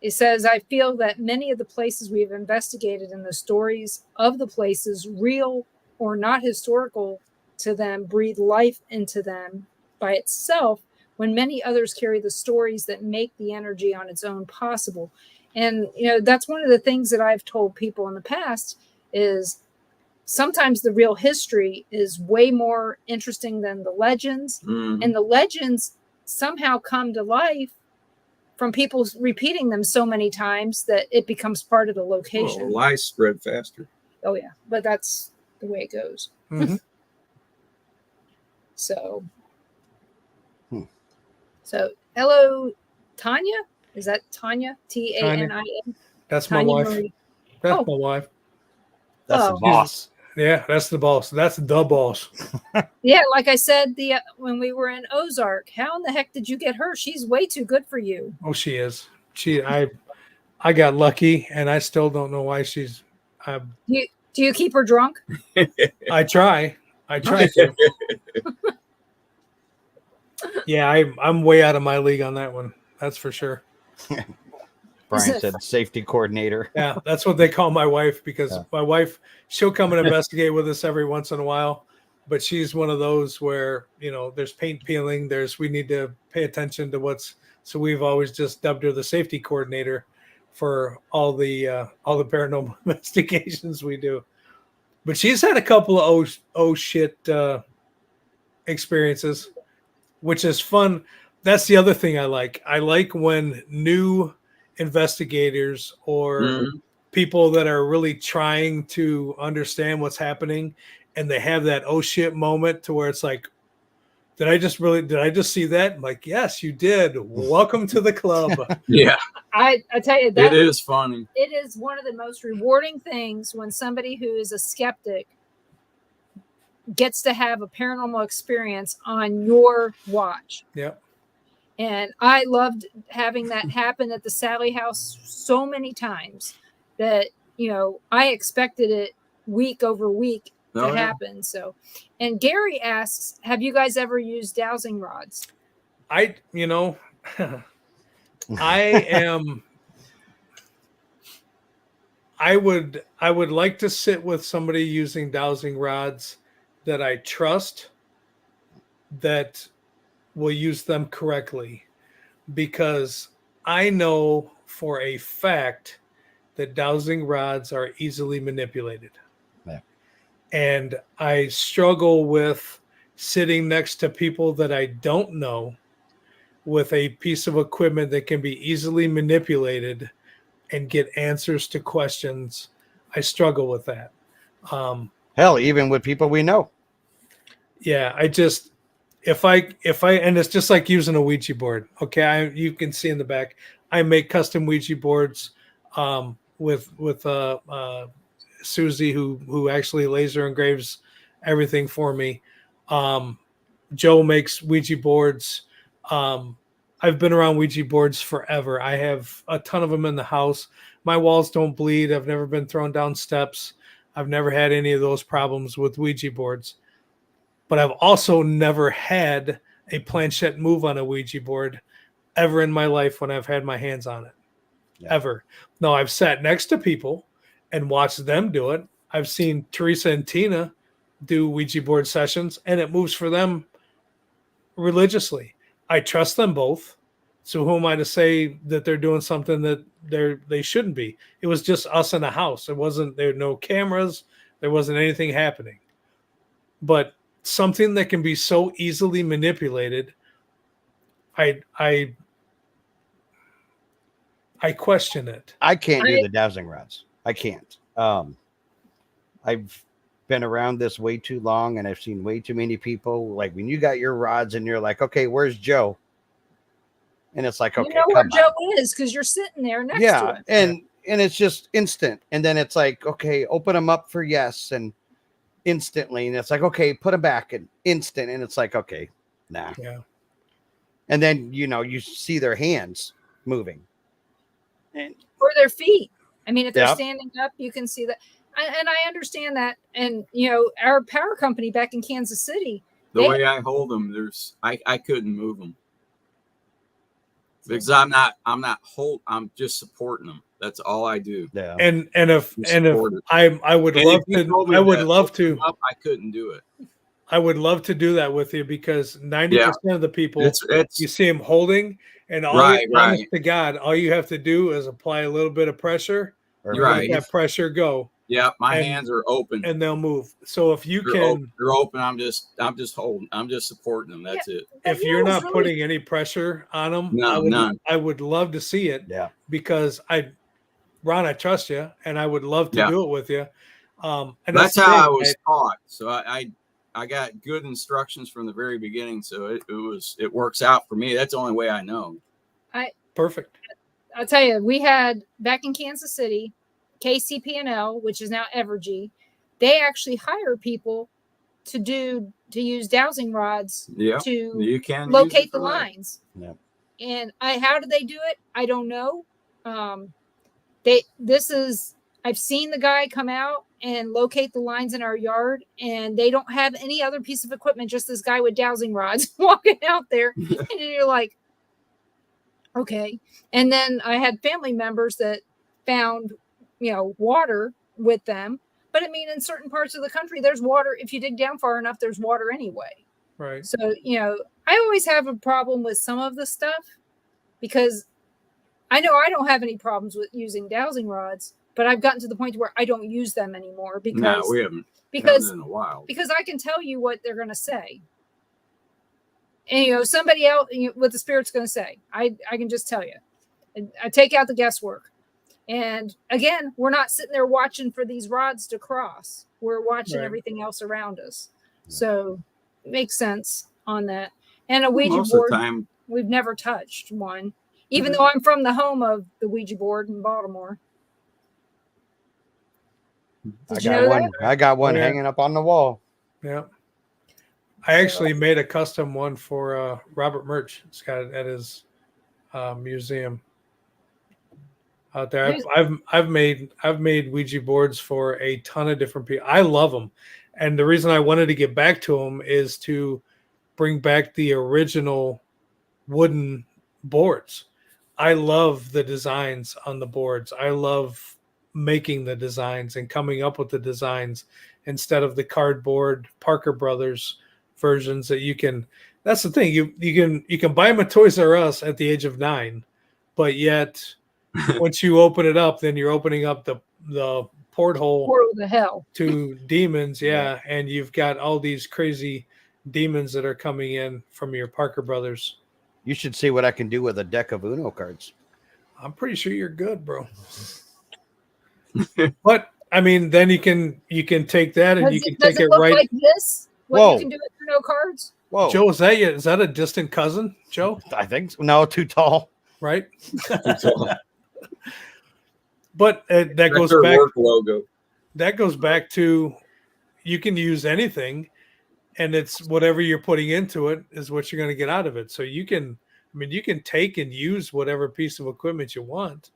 It says, I feel that many of the places we have investigated and the stories of the places, real or not historical to them, breathe life into them by itself, when many others carry the stories that make the energy on its own possible. And, that's one of the things that I've told people in the past is sometimes the real history is way more interesting than the legends. Mhm. And the legends somehow come to life from people repeating them so many times that it becomes part of the location. Well, lies spread faster. Oh yeah, but that's the way it goes. Mhm. So, Hmm. so hello, Tanya. Is that Tanya? Tania. That's my Tanya wife. Marie. That's Oh. my wife. That's Oh. the boss. Yeah, that's the boss. That's the boss. Yeah, like I said, when we were in Ozark, how in the heck did you get her? She's way too good for you. Oh, she is. I got lucky, and I still don't know why she's. Do you keep her drunk? I try to. Yeah, I'm way out of my league on that one. That's for sure. Brian said safety coordinator. Yeah, that's what they call my wife because Yeah. my wife, she'll come and investigate with us every once in a while, but she's one of those where, there's paint peeling, we need to pay attention to so we've always just dubbed her the safety coordinator for all the paranormal investigations we do. But she's had a couple of oh shit experiences, which is fun. That's the other thing I like. I like when new investigators or Mhm. people that are really trying to understand what's happening and they have that oh shit moment to where it's like, did I just see that? I'm like, yes, you did. Welcome to the club. Yeah, I tell you it that is funny. it is one of the most rewarding things when somebody who is a skeptic gets to have a paranormal experience on your watch. Yep. And I loved having that happen at the Sally house so many times that, I expected it week over week to Oh, yeah. happen. So, and Gary asks, have you guys ever used dowsing rods? I am. I would like to sit with somebody using dowsing rods that I trust that will use them correctly, because I know for a fact that dowsing rods are easily manipulated. Yeah. And I struggle with sitting next to people that I don't know with a piece of equipment that can be easily manipulated and get answers to questions. I struggle with that. Hell, even with people we know. Yeah, if I and it's just like using a Ouija board. Okay, you can see in the back, I make custom Ouija boards with Susie who actually laser engraves everything for me. Joe makes Ouija boards. I've been around Ouija boards forever. I have a ton of them in the house. My walls don't bleed. I've never been thrown down steps. I've never had any of those problems with Ouija boards. But I've also never had a planchette move on a Ouija board ever in my life when I've had my hands on it. Yeah. Ever. No, I've sat next to people and watched them do it. I've seen Teresa and Tina do Ouija board sessions, and it moves for them religiously. I trust them both. So who am I to say that they're doing something that they shouldn't be? It was just us in a house. There were no cameras. There wasn't anything happening. But something that can be so easily manipulated, I I question it. I can't do the dowsing rods. I can't. I've been around this way too long, and I've seen way too many people. Like when you got your rods, and you're like, okay, where's Joe? And it's like, okay, you know where come Joe on. is because you're sitting there next to Yeah, him. and it's just instant. And then it's like, okay, open them up for yes, and instantly, and it's like, okay, put them back, and instant, and it's like, okay, nah. Yeah. And then you see their hands moving, and Or their feet. I mean, if they're Yep. standing up, you can see that. And I understand that. And, our power company back in Kansas City, The way I hold them, I couldn't move them because I'm just supporting them. That's all I do. yeah, And if I would And love if you to told me I would to love open them to up, I couldn't do it. I would love to do that with you because 90% of the people It's you see them holding, and Right. honest to God, all you have to do is apply a little bit of pressure, or You're right. let that pressure go, Yeah, my And- hands are open. and they'll move. So if you They're can, open. They're open. I'm just holding. I'm just supporting them. That's it. if you're not putting any pressure on them, None. I would love to see it. Yeah. Because Ron, I trust you, and I would love to Yeah. do it with you. And That's the how thing, I was taught. So I got good instructions from the very beginning. So it works out for me. That's the only way I know. Perfect. I'll tell you, we had back in Kansas City, KCP&L, which is now Evergy. They actually hire people to use dowsing rods Yeah, to you can use locate it the for that. lines. Yeah. And how do they do it? I don't know. I've seen the guy come out and locate the lines in our yard, and they don't have any other piece of equipment, just this guy with dowsing rods walking out there. And you're like, okay. And then I had family members that found, water with them. But I mean, in certain parts of the country, there's water. If you dig down far enough, there's water anyway. Right. So, I always have a problem with some of the stuff because I know I don't have any problems with using dowsing rods, but I've gotten to the point where I don't use them anymore because No, we haven't done it in a while. because I can tell you what they're going to say. And, somebody else, what the spirit's going to say, I can just tell you. I take out the guesswork. And again, we're not sitting there watching for these rods to cross. We're watching Right. everything else around us. So it makes sense on that. And a Ouija Most board, of the time, we've never touched one, even though I'm from the home of the Ouija board in Baltimore. Did you know that? I got one Oh, yeah. hanging up on the wall. Yeah. I actually made a custom one for Robert Murch. It's got it at his museum out there. I've made Ouija boards for a ton of different people. I love them, and the reason I wanted to get back to them is to bring back the original wooden boards. I love the designs on the boards. I love making the designs and coming up with the designs instead of the cardboard Parker Brothers versions that you can. That's the thing. You can buy them at Toys R Us at the age of 9, but yet once you open it up, then you're opening up the porthole to hell. to demons. Yeah, and you've got all these crazy demons that are coming in from your Parker Brothers. You should see what I can do with a deck of Uno cards. I'm pretty sure you're good, bro. But I mean, then you can take that and you can take it look right. like this? What Whoa. you can do with no cards? Whoa, Joe, is that a distant cousin, Joe? I think so. No, too tall. Right? But that that's goes their back. work logo. That goes back to you can use anything, and it's whatever you're putting into it is what you're going to get out of it. So you can take and use whatever piece of equipment you want.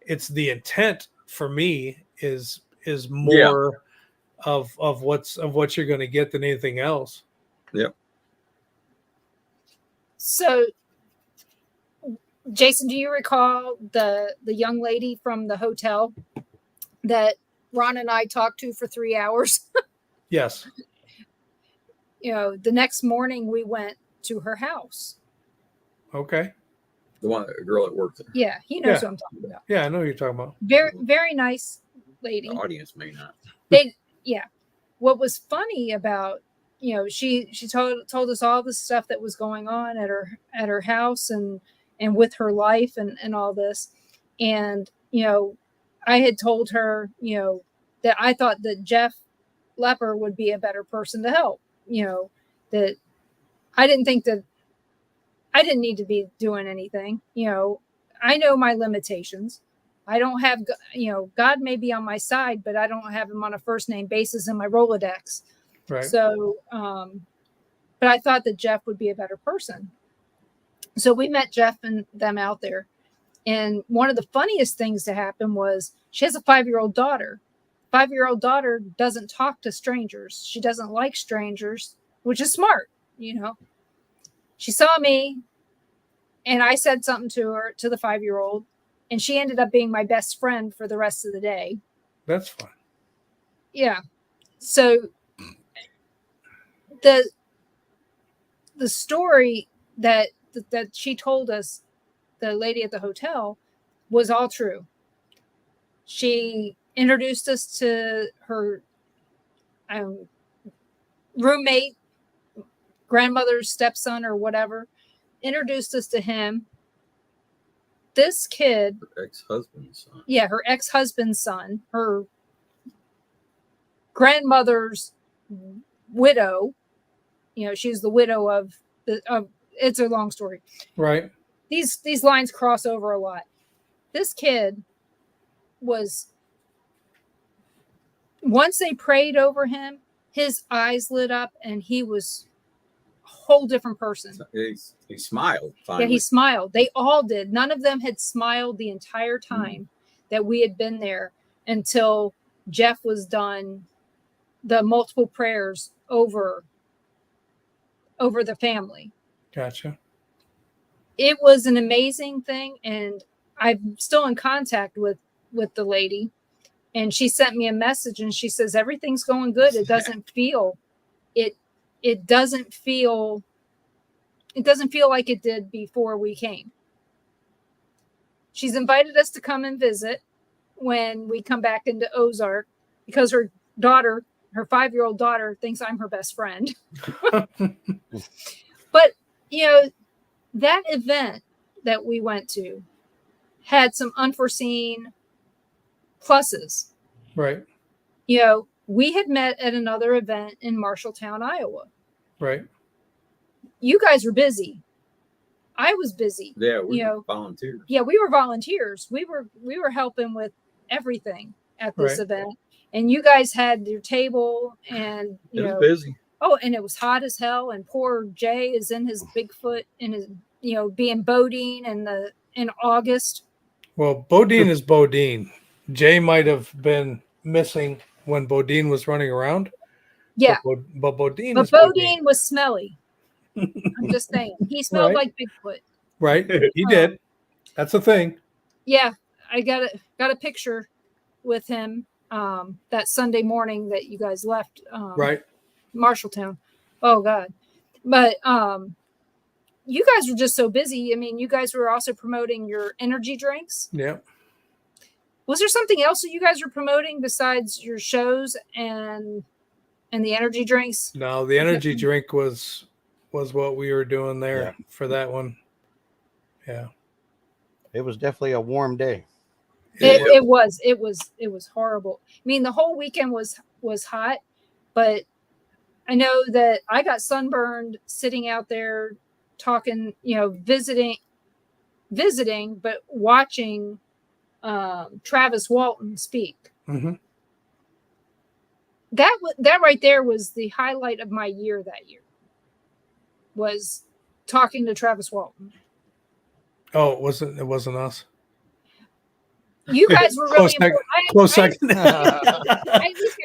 It's the intent for me is more of what you're going to get than anything else. Yep. So, Jason, do you recall the young lady from the hotel that Ron and I talked to for 3 hours? Yes. The next morning we went to her house. Okay. The girl that worked there. Yeah, he knows what I'm talking about. Yeah, I know what you're talking about. Very, very nice lady. The audience may not. What was funny about, she told us all the stuff that was going on at her house and with her life and all this. And, I had told her, that I thought that Jeff Lepper would be a better person to help, that I didn't think that I didn't need to be doing anything. I know my limitations. I don't have, God may be on my side, but I don't have him on a first name basis in my Rolodex. Right. So, but I thought that Jeff would be a better person. So we met Jeff and them out there. And one of the funniest things to happen was she has a 5-year-old daughter. 5-year-old daughter doesn't talk to strangers. She doesn't like strangers, which is smart. She saw me and I said something to her, to the 5-year-old, and she ended up being my best friend for the rest of the day. That's fun. Yeah. So the story that she told us, the lady at the hotel, was all true. She introduced us to her roommate, grandmother's stepson or whatever, introduced us to him. This kid, Her ex-husband's son. yeah, her ex-husband's son, her grandmother's widow, she's the widow of it's a long story. Right. These lines cross over a lot. This kid was, once they prayed over him, his eyes lit up and he was a whole different person. He smiled. Finally. Yeah, he smiled. They all did. None of them had smiled the entire time that we had been there until Jeff was done the multiple prayers over the family. Gotcha. It was an amazing thing, and I'm still in contact with the lady, and she sent me a message and she says everything's going good. It doesn't feel it doesn't feel like it did before we came. She's invited us to come and visit when we come back into Ozark because her daughter, her 5-year-old daughter, thinks I'm her best friend. But that event that we went to had some unforeseen pluses. Right. We had met at another event in Marshalltown, Iowa. Right. You guys were busy. I was busy. Yeah, we were volunteers. Yeah, we were volunteers. We were helping with everything at this event. And you guys had your table and it was busy. Oh, and it was hot as hell. And poor Jay is in his Bigfoot in his, being Bodine in August. Well, Bodine is Bodine. Jay might have been missing when Bodine was running around. Yeah. But Bodine was smelly. I'm just saying. He smelled like Bigfoot. Right. He did. That's the thing. Yeah. I got a picture with him that Sunday morning that you guys left. Right. Marshalltown. Oh God. But you guys were just so busy. I mean, you guys were also promoting your energy drinks. Yeah. Was there something else that you guys were promoting besides your shows and the energy drinks? No, the energy drink was what we were doing there for that one. Yeah. It was definitely a warm day. It was horrible. I mean, the whole weekend was hot, but I know that I got sunburned sitting out there talking, visiting, but watching Travis Walton speak. Mm-hmm. That right there was the highlight of my year that year, was talking to Travis Walton. Oh, it wasn't us. You guys were really close second.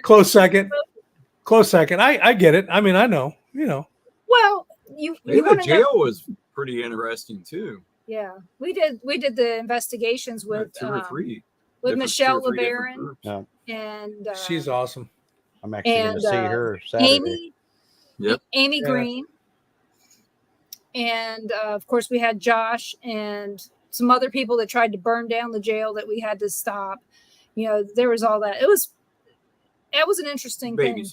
Close second. Close second. I get it. I mean, I know. Well, the jail was pretty interesting too. Yeah, we did the investigations with 2 or 3 with Michelle LeBaron, and she's awesome. I'm actually going to see her Saturday. Amy Green, and of course we had Josh and some other people that tried to burn down the jail that we had to stop. There was all that. It was an interesting thing.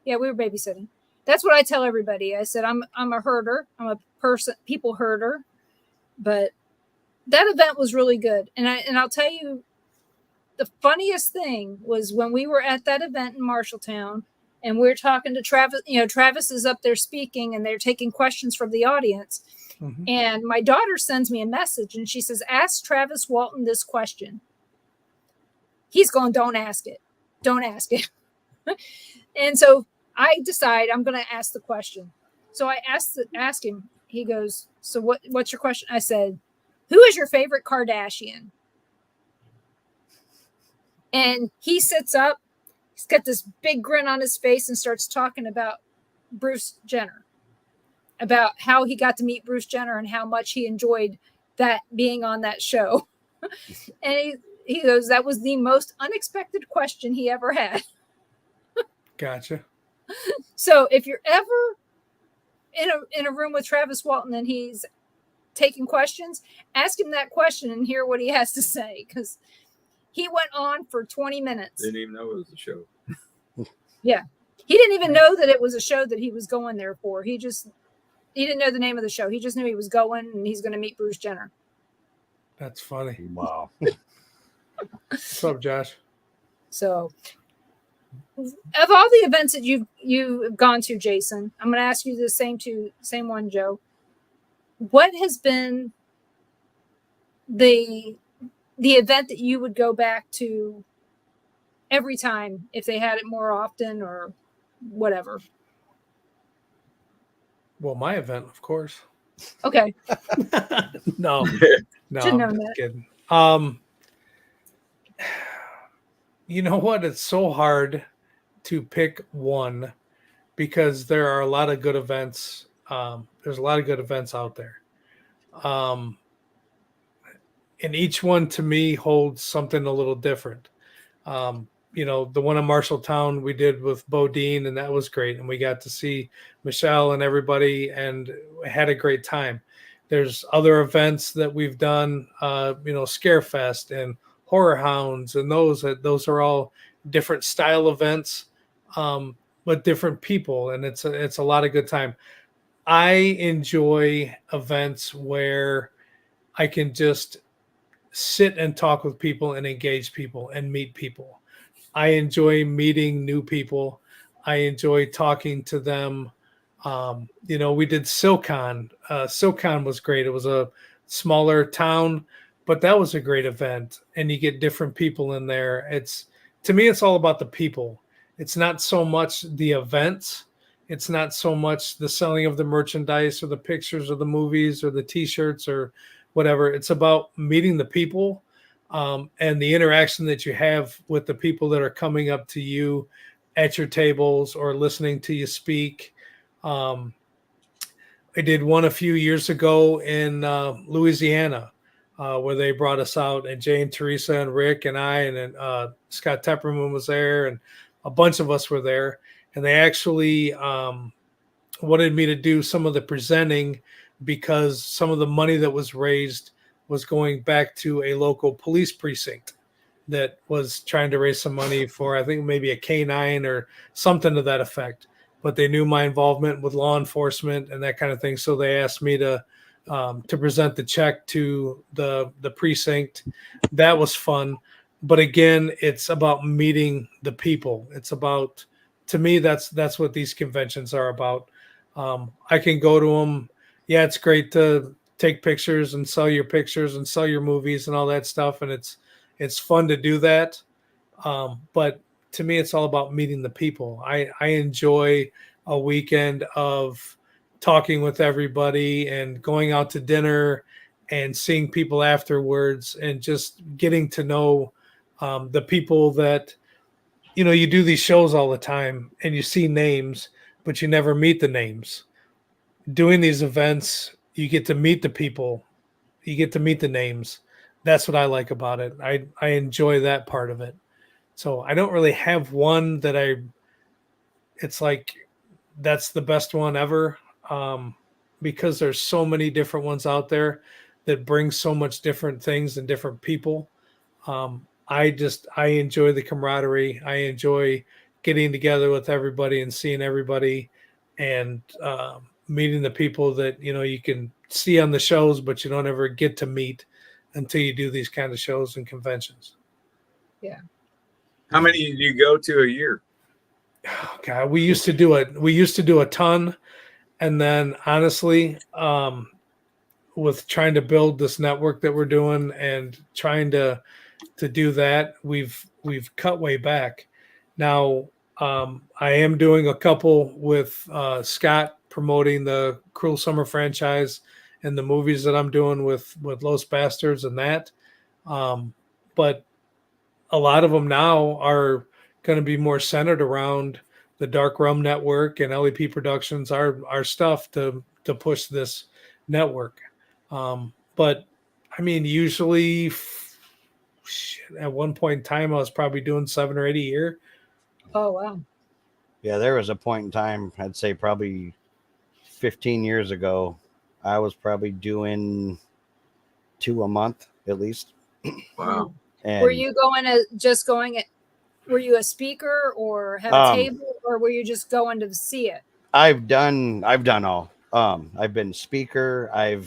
Yeah, we were babysitting. That's what I tell everybody. I said I'm a herder. I'm a people herder, but that event was really good. And I'll tell you, the funniest thing was when we were at that event in Marshalltown and we're talking to Travis. Travis is up there speaking and they're taking questions from the audience. Mhm. And my daughter sends me a message and she says, ask Travis Walton this question. He's going, don't ask it. Don't ask it. And so I decide I'm going to ask the question. So I ask him. He goes, so what's your question? I said, who is your favorite Kardashian? And he sits up. He's got this big grin on his face and starts talking about Bruce Jenner, about how he got to meet Bruce Jenner and how much he enjoyed that being on that show. And he goes, that was the most unexpected question he ever had. Gotcha. So if you're ever in a room with Travis Walton and he's taking questions, ask him that question and hear what he has to say, because he went on for 20 minutes. Didn't even know it was a show. Yeah. He didn't even know that it was a show that he was going there for. He didn't know the name of the show. He just knew he was going and he's going to meet Bruce Jenner. That's funny. Wow. What's up, Josh? So of all the events that you've gone to, Jason, I'm going to ask you the same one, Joe. What has been the event that you would go back to every time if they had it more often or whatever? Well, my event, of course. Okay. No, Should've known I'm just that. kidding. You know what? It's so hard to pick one because there are a lot of good events. There's a lot of good events out there. And each one to me holds something a little different. The one in Marshalltown we did with Bodine, and that was great. And we got to see Michelle and everybody and had a great time. There's other events that we've done, Scarefest and Horror Hounds, and those are all different style events, but different people. And it's a lot of good time. I enjoy events where I can just sit and talk with people and engage people and meet people. I enjoy meeting new people. I enjoy talking to them. We did SilCon. SilCon was great. It was a smaller town, but that was a great event. And you get different people in there. To me, it's all about the people. It's not so much the events. It's not so much the selling of the merchandise or the pictures or the movies or the T-shirts or whatever. It's about meeting the people and the interaction that you have with the people that are coming up to you at your tables or listening to you speak. I did one a few years ago in Louisiana where they brought us out, and Jay and Teresa and Rick and I, and then Scott Tepperman was there, and a bunch of us were there. And they actually wanted me to do some of the presenting because some of the money that was raised was going back to a local police precinct that was trying to raise some money for, I think, maybe a canine or something to that effect. But they knew my involvement with law enforcement and that kind of thing. So they asked me to present the check to the precinct. That was fun. But again, it's about meeting the people. It's about, to me, that's what these conventions are about. I can go to them. Yeah, it's great to take pictures and sell your pictures and sell your movies and all that stuff. And it's fun to do that. But to me, it's all about meeting the people. I enjoy a weekend of talking with everybody and going out to dinner and seeing people afterwards and just getting to know the people that, you do these shows all the time and you see names, but you never meet the names. Doing these events, you get to meet the people, you get to meet the names. That's what I like about it. I enjoy that part of it. So I don't really have one that it's like that's the best one ever, because there's so many different ones out there that bring so much different things and different people. I enjoy the camaraderie. I enjoy getting together with everybody and seeing everybody and meeting the people that, you can see on the shows, but you don't ever get to meet. until you do these kind of shows and conventions. How many do you go to a year? Oh, God, we used to do a ton, and then honestly, with trying to build this network that we're doing and trying to do that, we've cut way back. Now, I am doing a couple with Scott promoting the Cruel Summer franchise and the movies that I'm doing with Los Bastards and that. But a lot of them now are going to be more centered around the Dark Realm Network and LEP Productions, our stuff to push this network. But I mean, usually at one point in time, I was probably doing 7 or 8 a year. Oh, wow. Yeah, there was a point in time, I'd say probably 15 years ago, I was probably doing 2 a month at least. Wow. And Were you were you a speaker or have a table, or were you just going to see it? I've done all. I've been speaker. I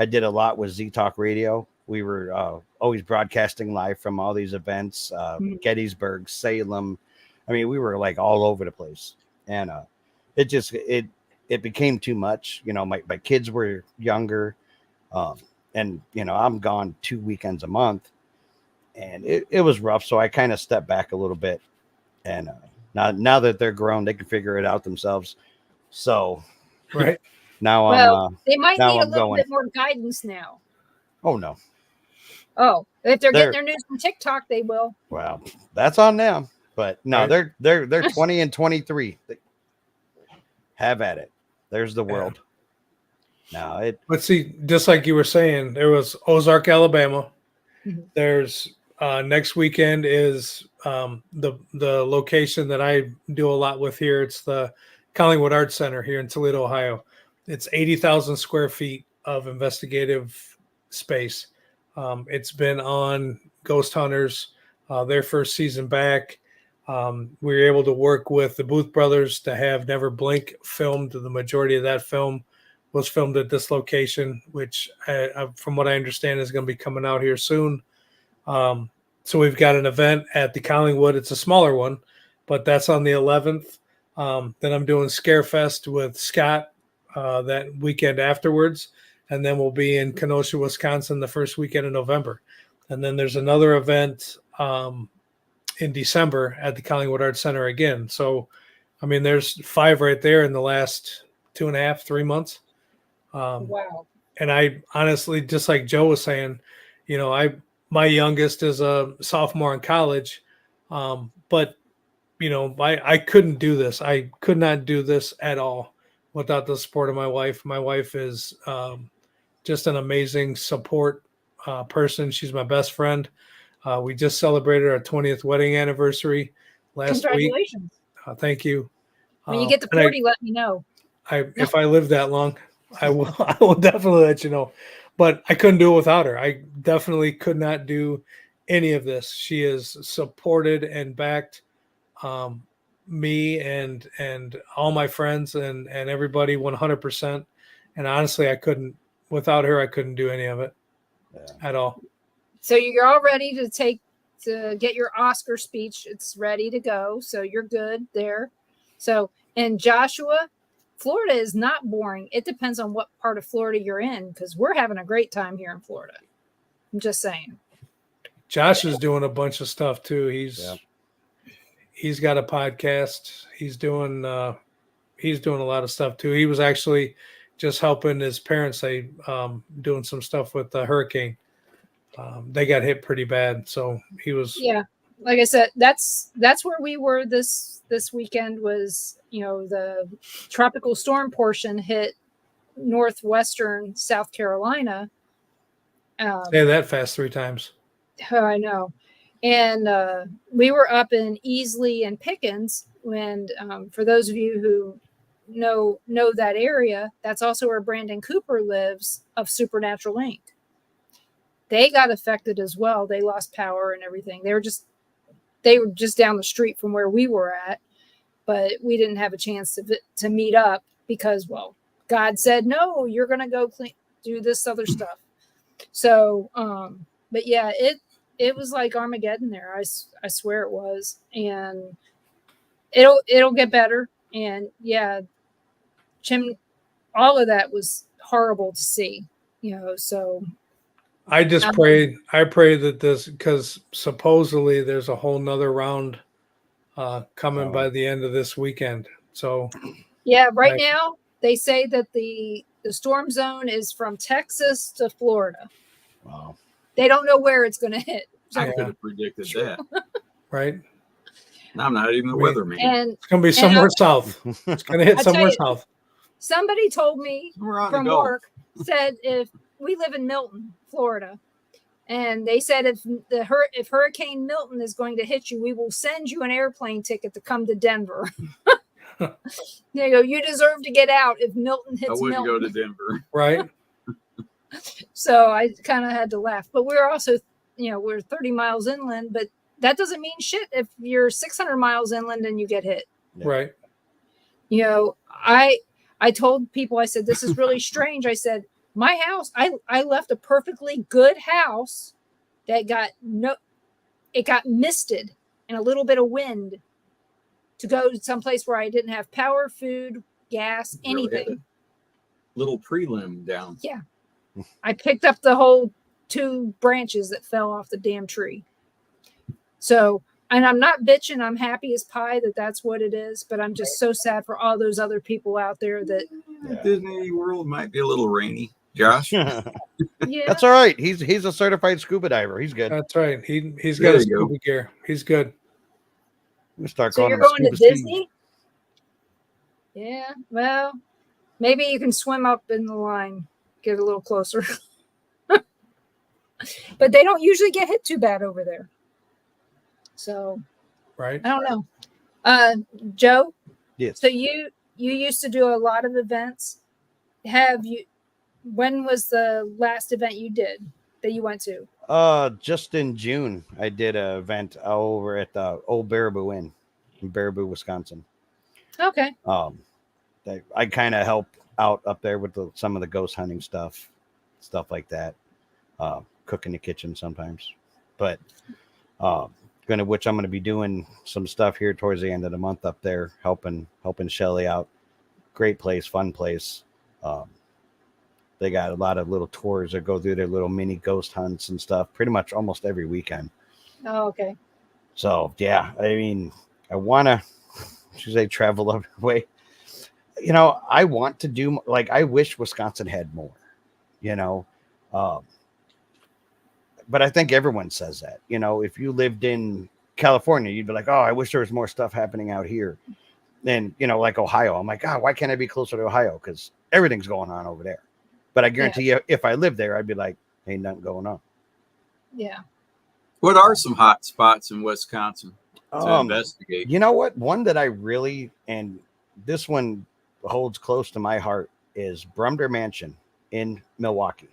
did a lot with Z Talk Radio. We were always broadcasting live from all these events, Gettysburg, Salem. I mean, we were like all over the place, and it became too much. You know, my kids were younger, and you know, I'm gone 2 weekends a month, and it was rough. So I kind of stepped back a little bit, and now that they're grown, they can figure it out themselves. So Right. now They might now need a I'm little going. bit more guidance now. Oh no. Oh, if they're getting They're- their news from TikTok, they will. Well, that's on them. But no, Right. they're 20 and 23. Have at it. There's the world. Now But see, just like you were saying, there was Ozark, Alabama. Mhm. There's next weekend is the location that I do a lot with here. It's the Collingwood Arts Center here in Toledo, Ohio. It's 80,000 square feet of investigative space. It's been on Ghost Hunters, their first season back. We were able to work with the Booth brothers to have Never Blink filmed. The majority of that film was filmed at this location, which, from what I understand, is going to be coming out here soon. So we've got an event at the Collingwood. It's a smaller one, but that's on the 11th. Then I'm doing Scarefest with Scott that weekend afterwards. And then we'll be in Kenosha, Wisconsin the first weekend in November. And then there's another event in December at the Collingwood Arts Center again. So, I mean, there's 5 right there in the last 2.5, 3 months. Wow. And I honestly, just like Joe was saying, you know, my youngest is a sophomore in college, but you know, I couldn't do this. I could not do this at all without the support of my wife. My wife is just an amazing support person. She's my best friend. We just celebrated our 20th wedding anniversary last week. Congratulations. Thank you. When you get to and 40, let me know. if I live that long, I will definitely let you know. But I couldn't do it without her. I definitely could not do any of this. She has supported and backed me and all my friends and everybody 100%. And honestly, without her, I couldn't do any of it at all. So you're all ready to get your Oscar speech. It's ready to go. So you're good there. So, and Joshua, Florida is not boring. It depends on what part of Florida you're in, because we're having a great time here in Florida. I'm just saying. Josh is doing a bunch of stuff too. He's got a podcast. He's doing a lot of stuff too. He was actually just helping his parents. Doing some stuff with the hurricane. They got hit pretty bad, so he was. Yeah, like I said, that's where we were this weekend. Was, you know, the tropical storm portion hit northwestern South Carolina. Say that fast 3 times. Oh, I know. And we were up in Easley and Pickens when, for those of you who know that area, that's also where Brandon Cooper lives of Supernatural Inc. They got affected as well. They lost power and everything. They were just down the street from where we were at, but we didn't have a chance to meet up because, well, God said, no, you're going to go do this other stuff. So, but yeah, it was like Armageddon there. I swear it was, and it'll get better. And yeah, all of that was horrible to see, so I just Um, pray that this, because supposedly there's a whole nother round coming by the end of this weekend. So yeah, right I- now they say that the storm zone is from Texas to Florida. Wow. They don't know where it's going to hit. So, I Yeah. could have predicted that. right, I'm not even the We- weatherman. and it's gonna be somewhere south. It's gonna hit I tell somewhere you, south. somebody told me We're on the from go. work, said if we live in Milton, Florida, and they said if Hurricane Milton is going to hit you, we will send you an airplane ticket to come to Denver. They go, you deserve to get out if Milton I hits wouldn't Milton. go to Denver. Right. So I kind of had to laugh. But we're also, we're 30 miles inland, but that doesn't mean shit if you're 600 miles inland and you get hit. Yeah. Right. I told people, I said, this is really strange. I said, my house, I left a perfectly good house that got misted and a little bit of wind to go to someplace where I didn't have power, food, gas, Really had anything. a little prelim down. I picked up the whole 2 branches that fell off the damn tree. So, and I'm not bitching. I'm happy as pie that that's what it is, but I'm just so sad for all those other people out there that, Disney World might be a little rainy. Josh, yeah, That's all right. He's a certified scuba diver. He's good. That's right. He's There got his you go. scuba gear. He's good. We start so calling you're him going to Scuba Steve. Disney? Yeah, well, maybe you can swim up in the line, get a little closer. But they don't usually get hit too bad over there. So Right. I don't know. Joe, Yes. so you used to do a lot of events. When was the last event you did that you went to? Just in June, I did an event over at the old Baraboo Inn in Baraboo, Wisconsin. Okay. I kind of help out up there with some of the ghost hunting stuff like that. Cook in the kitchen sometimes, but which I'm gonna be doing some stuff here towards the end of the month up there, helping Shelly out. Great place, fun place. They got a lot of little tours that go through their little mini ghost hunts and stuff, pretty much almost every weekend. Oh, okay. So yeah, I mean, I want to travel up the way. I want to do, like, I wish Wisconsin had more, but I think everyone says that. If you lived in California, you'd be like, oh, I wish there was more stuff happening out here. And like Ohio, I'm like, God, why can't I be closer to Ohio? Because everything's going on over there. But I guarantee you, if I lived there, I'd be like, ain't nothing going on. Yeah. what are some hot spots in Wisconsin to investigate? You know what? One that I really, and this one holds close to my heart, is Brumder Mansion in Milwaukee.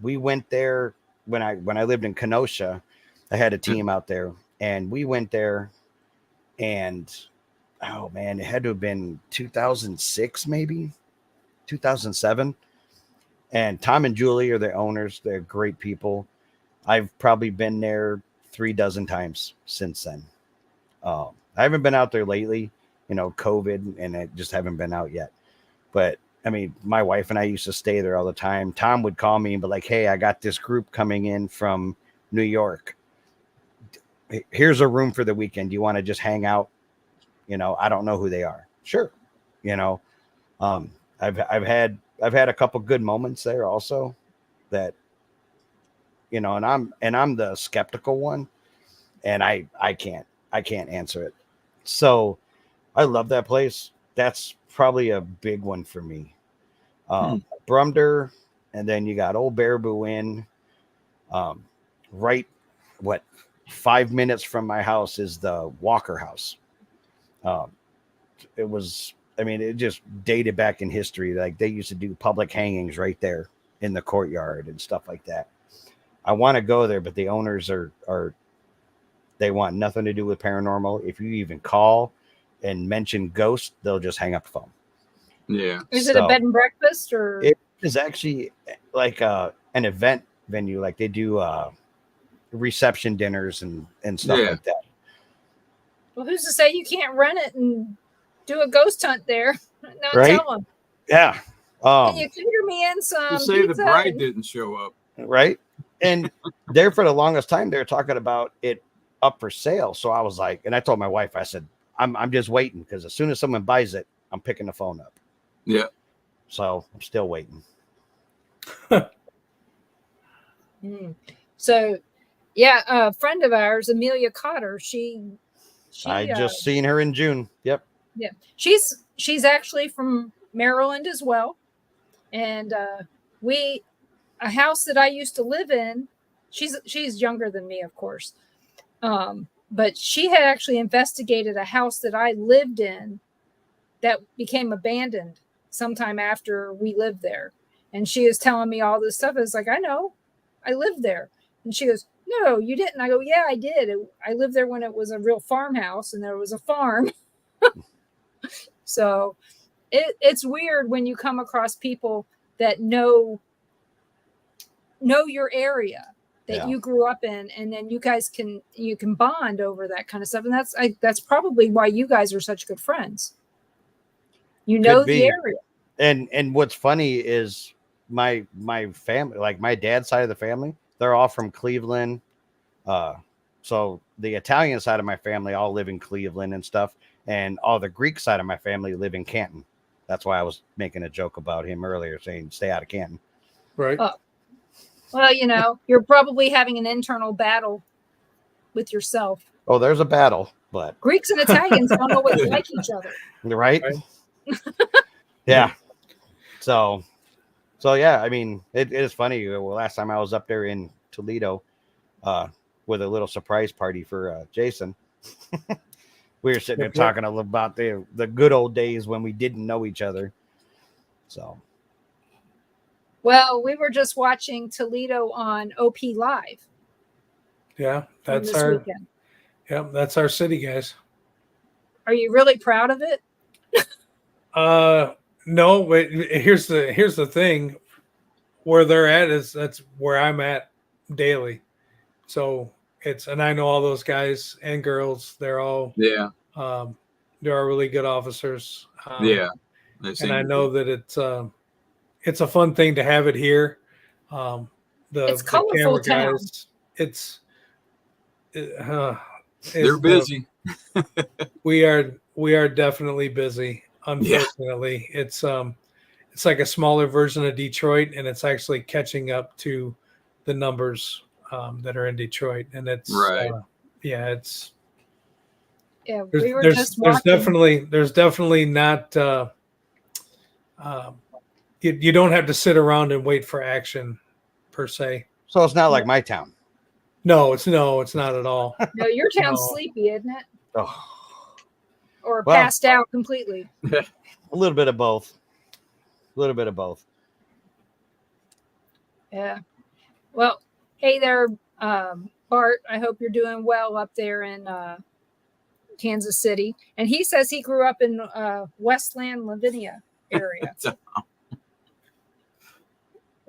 We went there when I lived in Kenosha. I had a team out there, and we went there, and oh man, it had to have been 2006, maybe 2007. And Tom and Julie are the owners. They're great people. I've probably been there 36 times since then. I haven't been out there lately, COVID, and I just haven't been out yet. But I mean, my wife and I used to stay there all the time. Tom would call me and be like, hey, I got this group coming in from New York. Here's a room for the weekend. Do you want to just hang out? I don't know who they are. Sure. I've had a couple good moments there also that, and I'm the skeptical one, and I can't answer it. So I love that place. That's probably a big one for me. Brumder, and then you got Old Baraboo Inn. Right, 5 minutes from my house is the Walker House. It just dated back in history. Like, they used to do public hangings right there in the courtyard and stuff like that. I want to go there, but the owners they want nothing to do with paranormal. If you even call and mention ghosts, they'll just hang up the phone. Yeah. Is it a bed and breakfast or? is actually like an event venue. Like they do reception dinners and stuff Yeah. like that. Well, who's to say you can't rent it and do a ghost hunt there? Not Right? tell them. Yeah. Can you cater me in some To say the pizza bride and- didn't show up. Right. And there for the longest time, they're talking about it up for sale. So I was like, and I told my wife, I said, I'm just waiting because as soon as someone buys it, I'm picking the phone up. Yeah. So I'm still waiting. So, yeah, a friend of ours, Amelia Cotter, she I just seen her in June. Yep. yeah, she's actually from Maryland as well, and a house that I used to live in. She's younger than me, of course, but she had actually investigated a house that I lived in that became abandoned sometime after we lived there, and she is telling me all this stuff. It's like, I know, I lived there, and she goes, no, you didn't. I go, yeah, I did. I lived there when it was a real farmhouse and there was a farm. So it's weird when you come across people that know your area that you grew up in, and then you guys can bond over that kind of stuff. And that's probably why you guys are such good friends. You know the area. And what's funny is my family, like my dad's side of the family, they're all from Cleveland. So the Italian side of my family all live in Cleveland and stuff. And all the Greek side of my family live in Canton. That's why I was making a joke about him earlier saying stay out of Canton. Right. Well, you're probably having an internal battle with yourself. Oh, there's a battle, but Greeks and Italians don't always like each other. right? Yeah. So yeah, I mean, it is funny. Well, last time I was up there in Toledo with a little surprise party for Jason. We were sitting there talking about the good old days when we didn't know each other. So, well, we were just watching Toledo on OP Live. Yeah, that's this our weekend. Yeah, that's our city, guys. Are you really proud of it? No, but here's the thing. Where they're at that's where I'm at daily. So and I know all those guys and girls. They're all they are really good officers. And I know that it's a fun thing to have it here. It's colorful town. Guys, they're busy. We are definitely busy. Unfortunately, it's like a smaller version of Detroit, and it's actually catching up to the numbers that are in Detroit, and it's right. It's we were just watching. There's definitely not. You don't have to sit around and wait for action, per se. So it's not like my town. No, it's not at all. No, your town's sleepy, isn't it? Oh. Or passed out completely. A little bit of both. Yeah. Well, hey there, Bart. I hope you're doing well up there in Kansas City. And he says he grew up in Westland, Lavinia area.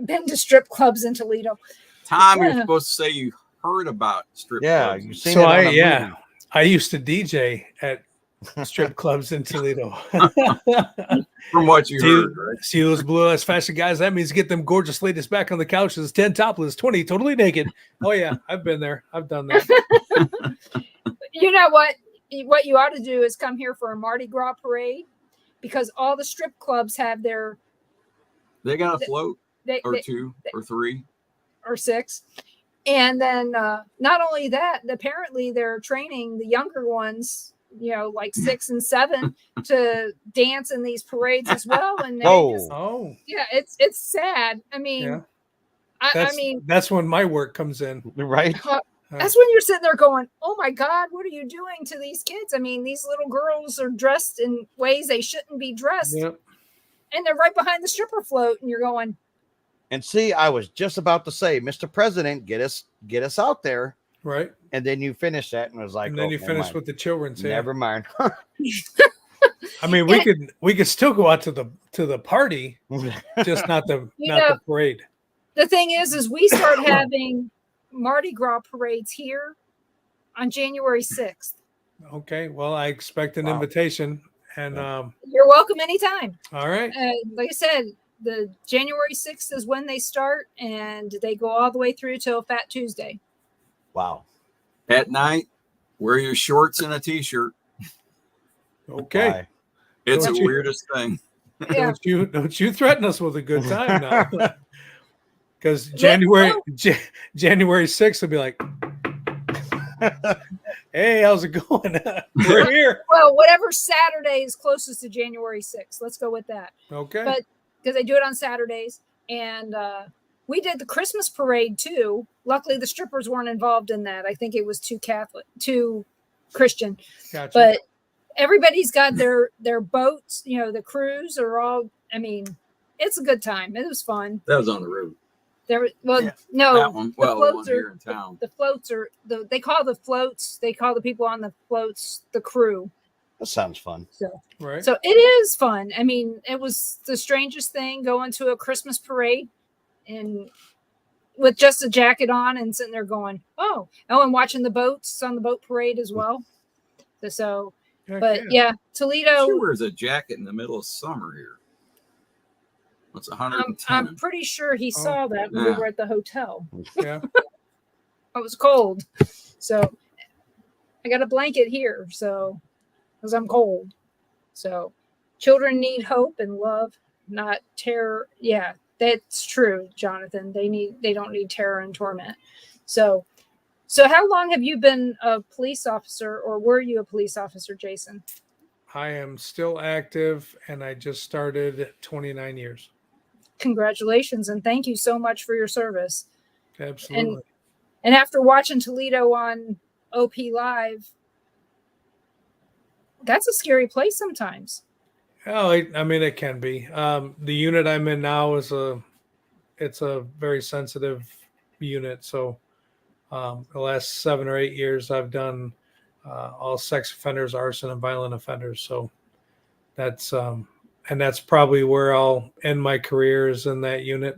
Been to strip clubs in Toledo. Tom, you're supposed to say you heard about strip clubs. You've seen it on a movie. I used to DJ at strip clubs in Toledo. From what you heard, right? See those blue-ass fashion guys? That means get them gorgeous ladies back on the couches. 10 topless, 20 totally naked. Oh yeah, I've been there. I've done that. You know what? What you ought to do is come here for a Mardi Gras parade, because all the strip clubs have their. They got a float or two or three or six. And then not only that, apparently they're training the younger ones, like 6 and 7, to dance in these parades as well. And it's sad. I mean, that's when my work comes in, right? That's when you're sitting there going, "Oh my God, what are you doing to these kids?" I mean, these little girls are dressed in ways they shouldn't be dressed, and they're right behind the stripper float, and you're going. And see, I was just about to say, Mr. President, get us out there. Right. And then you finish that and was like, and then you finish with the children. Never mind. I mean, we could still go out to the party, just not the parade. The thing is we start having Mardi Gras parades here on January 6th. Okay, well, I expect an invitation, and you're welcome anytime. All right. Like I said, the January 6th is when they start, and they go all the way through till Fat Tuesday. Wow. At night, wear your shorts and a t-shirt. Okay. Bye. It's Don't the you- weirdest thing. Yeah. Don't you threaten us with a good time now? Because January 6th will be like, hey, how's it going? We're here. Well, whatever Saturday is closest to January 6th. Let's go with that. Okay. But because they do it on Saturdays, and we did the Christmas parade too. Luckily, the strippers weren't involved in that. I think it was too Christian. Gotcha. But everybody's got their boats. You know, the crews are all. I mean, it's a good time. It was fun. That was on the road. No, That one. Well, the one floats here in town. The floats are they call the floats. They call the people on the floats the crew. That sounds fun. So Right. So it is fun. I mean, it was the strangest thing going to a Christmas parade and with just a jacket on and sitting there going, and watching the boats on the boat parade as well. So, Heck but yeah, Toledo. She wears a jacket in the middle of summer here. What's 110? I'm pretty sure he saw that when we yeah. were at the hotel. Yeah. I was cold. So I got a blanket here. So, because I'm cold. So children need hope and love, not terror. Yeah, that's true, Jonathan. They don't need terror and torment. So how long have you been a police officer, or were you a police officer, Jason? I am still active, and I just started 29 years. Congratulations, and thank you so much for your service. Absolutely. And after watching Toledo on OP Live, that's a scary place sometimes. Oh, I mean, it can be. The unit I'm in now it's a very sensitive unit. So the last 7 or 8 years, I've done all sex offenders, arson, and violent offenders. So that's probably where I'll end my career, is in that unit.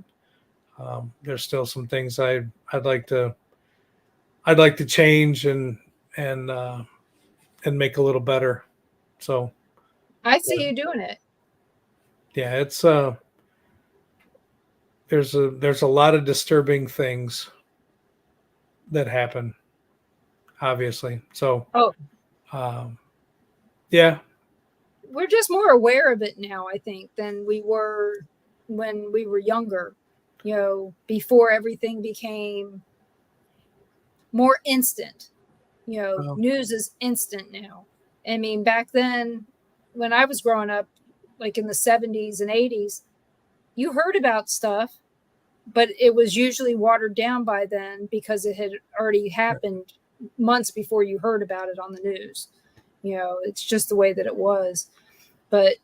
There's still some things I'd like to change and make a little better. So I see you doing it. yeah, it's there's a lot of disturbing things that happen, obviously. So yeah, we're just more aware of it now, I think, than we were when we were younger, you know, before everything became more instant. You know, news is instant now. I mean, back then, when I was growing up, like in the 70s and 80s, you heard about stuff, but it was usually watered down by then because it had already happened months before you heard about it on the news. You know, it's just the way that it was. But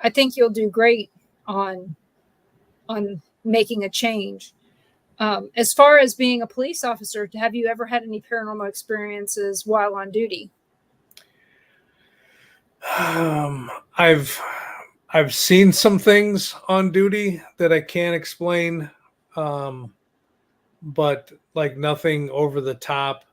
I think you'll do great on making a change. As far as being a police officer, have you ever had any paranormal experiences while on duty? I've seen some things on duty that I can't explain, but like nothing over the top.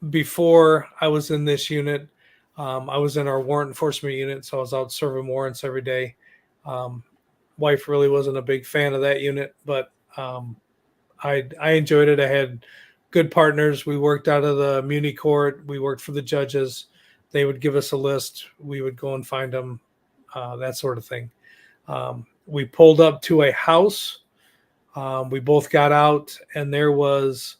Before I was in this unit, I was in our warrant enforcement unit, so I was out serving warrants every day. Wife really wasn't a big fan of that unit, but I enjoyed it. I had good partners. We worked out of the Muni Court. We worked for the judges. They would give us a list. We would go and find them, that sort of thing. We pulled up to a house. We both got out, and there was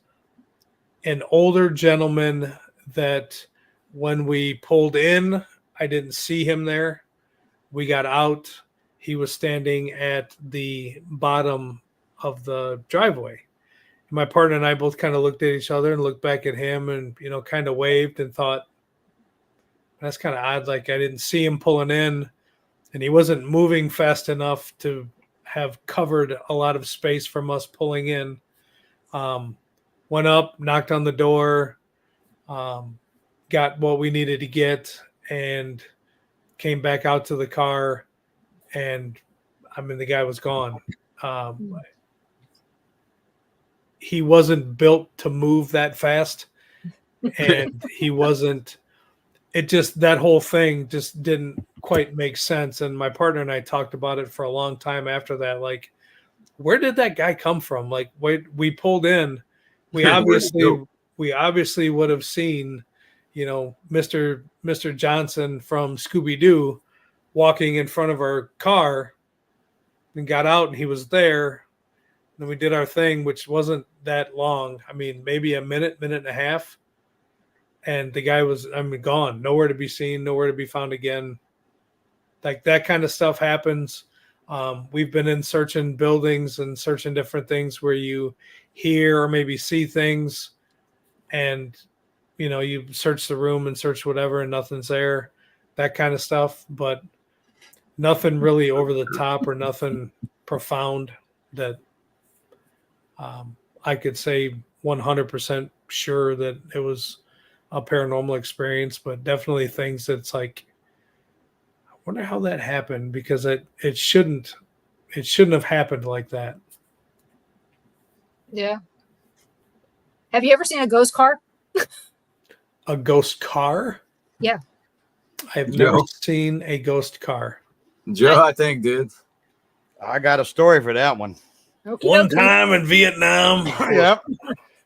an older gentleman that when we pulled in, I didn't see him there. We got out. He was standing at the bottom of the driveway. My partner and I both kind of looked at each other and looked back at him and, you know, kind of waved and thought, that's kind of odd. Like, I didn't see him pulling in, and he wasn't moving fast enough to have covered a lot of space from us pulling in. Went up, knocked on the door, got what we needed to get, and came back out to the car, and I mean, the guy was gone. He wasn't built to move that fast, and he wasn't. It just, that whole thing just didn't quite make sense. And my partner and I talked about it for a long time after that. Like, where did that guy come from? Like, we pulled in, we obviously would have seen, you know, Mr. Johnson from Scooby-Doo walking in front of our car, and got out, and he was there. Then we did our thing, which wasn't that long. I mean, maybe a minute and a half. And the guy was, I mean, gone, nowhere to be seen, nowhere to be found again. Like, that kind of stuff happens. We've been in searching buildings and searching different things where you hear or maybe see things, and, you know, you search the room and search whatever, and nothing's there, that kind of stuff. But nothing really over the top or nothing profound that I could say 100% sure that it was a paranormal experience, but definitely things that's like, I wonder how that happened, because it shouldn't have happened like that. Yeah. Have you ever seen a ghost car? A ghost car? Yeah. I've never seen a ghost car. Joe, I think, did. I got a story for that one. Okay. One time in Vietnam, Yep.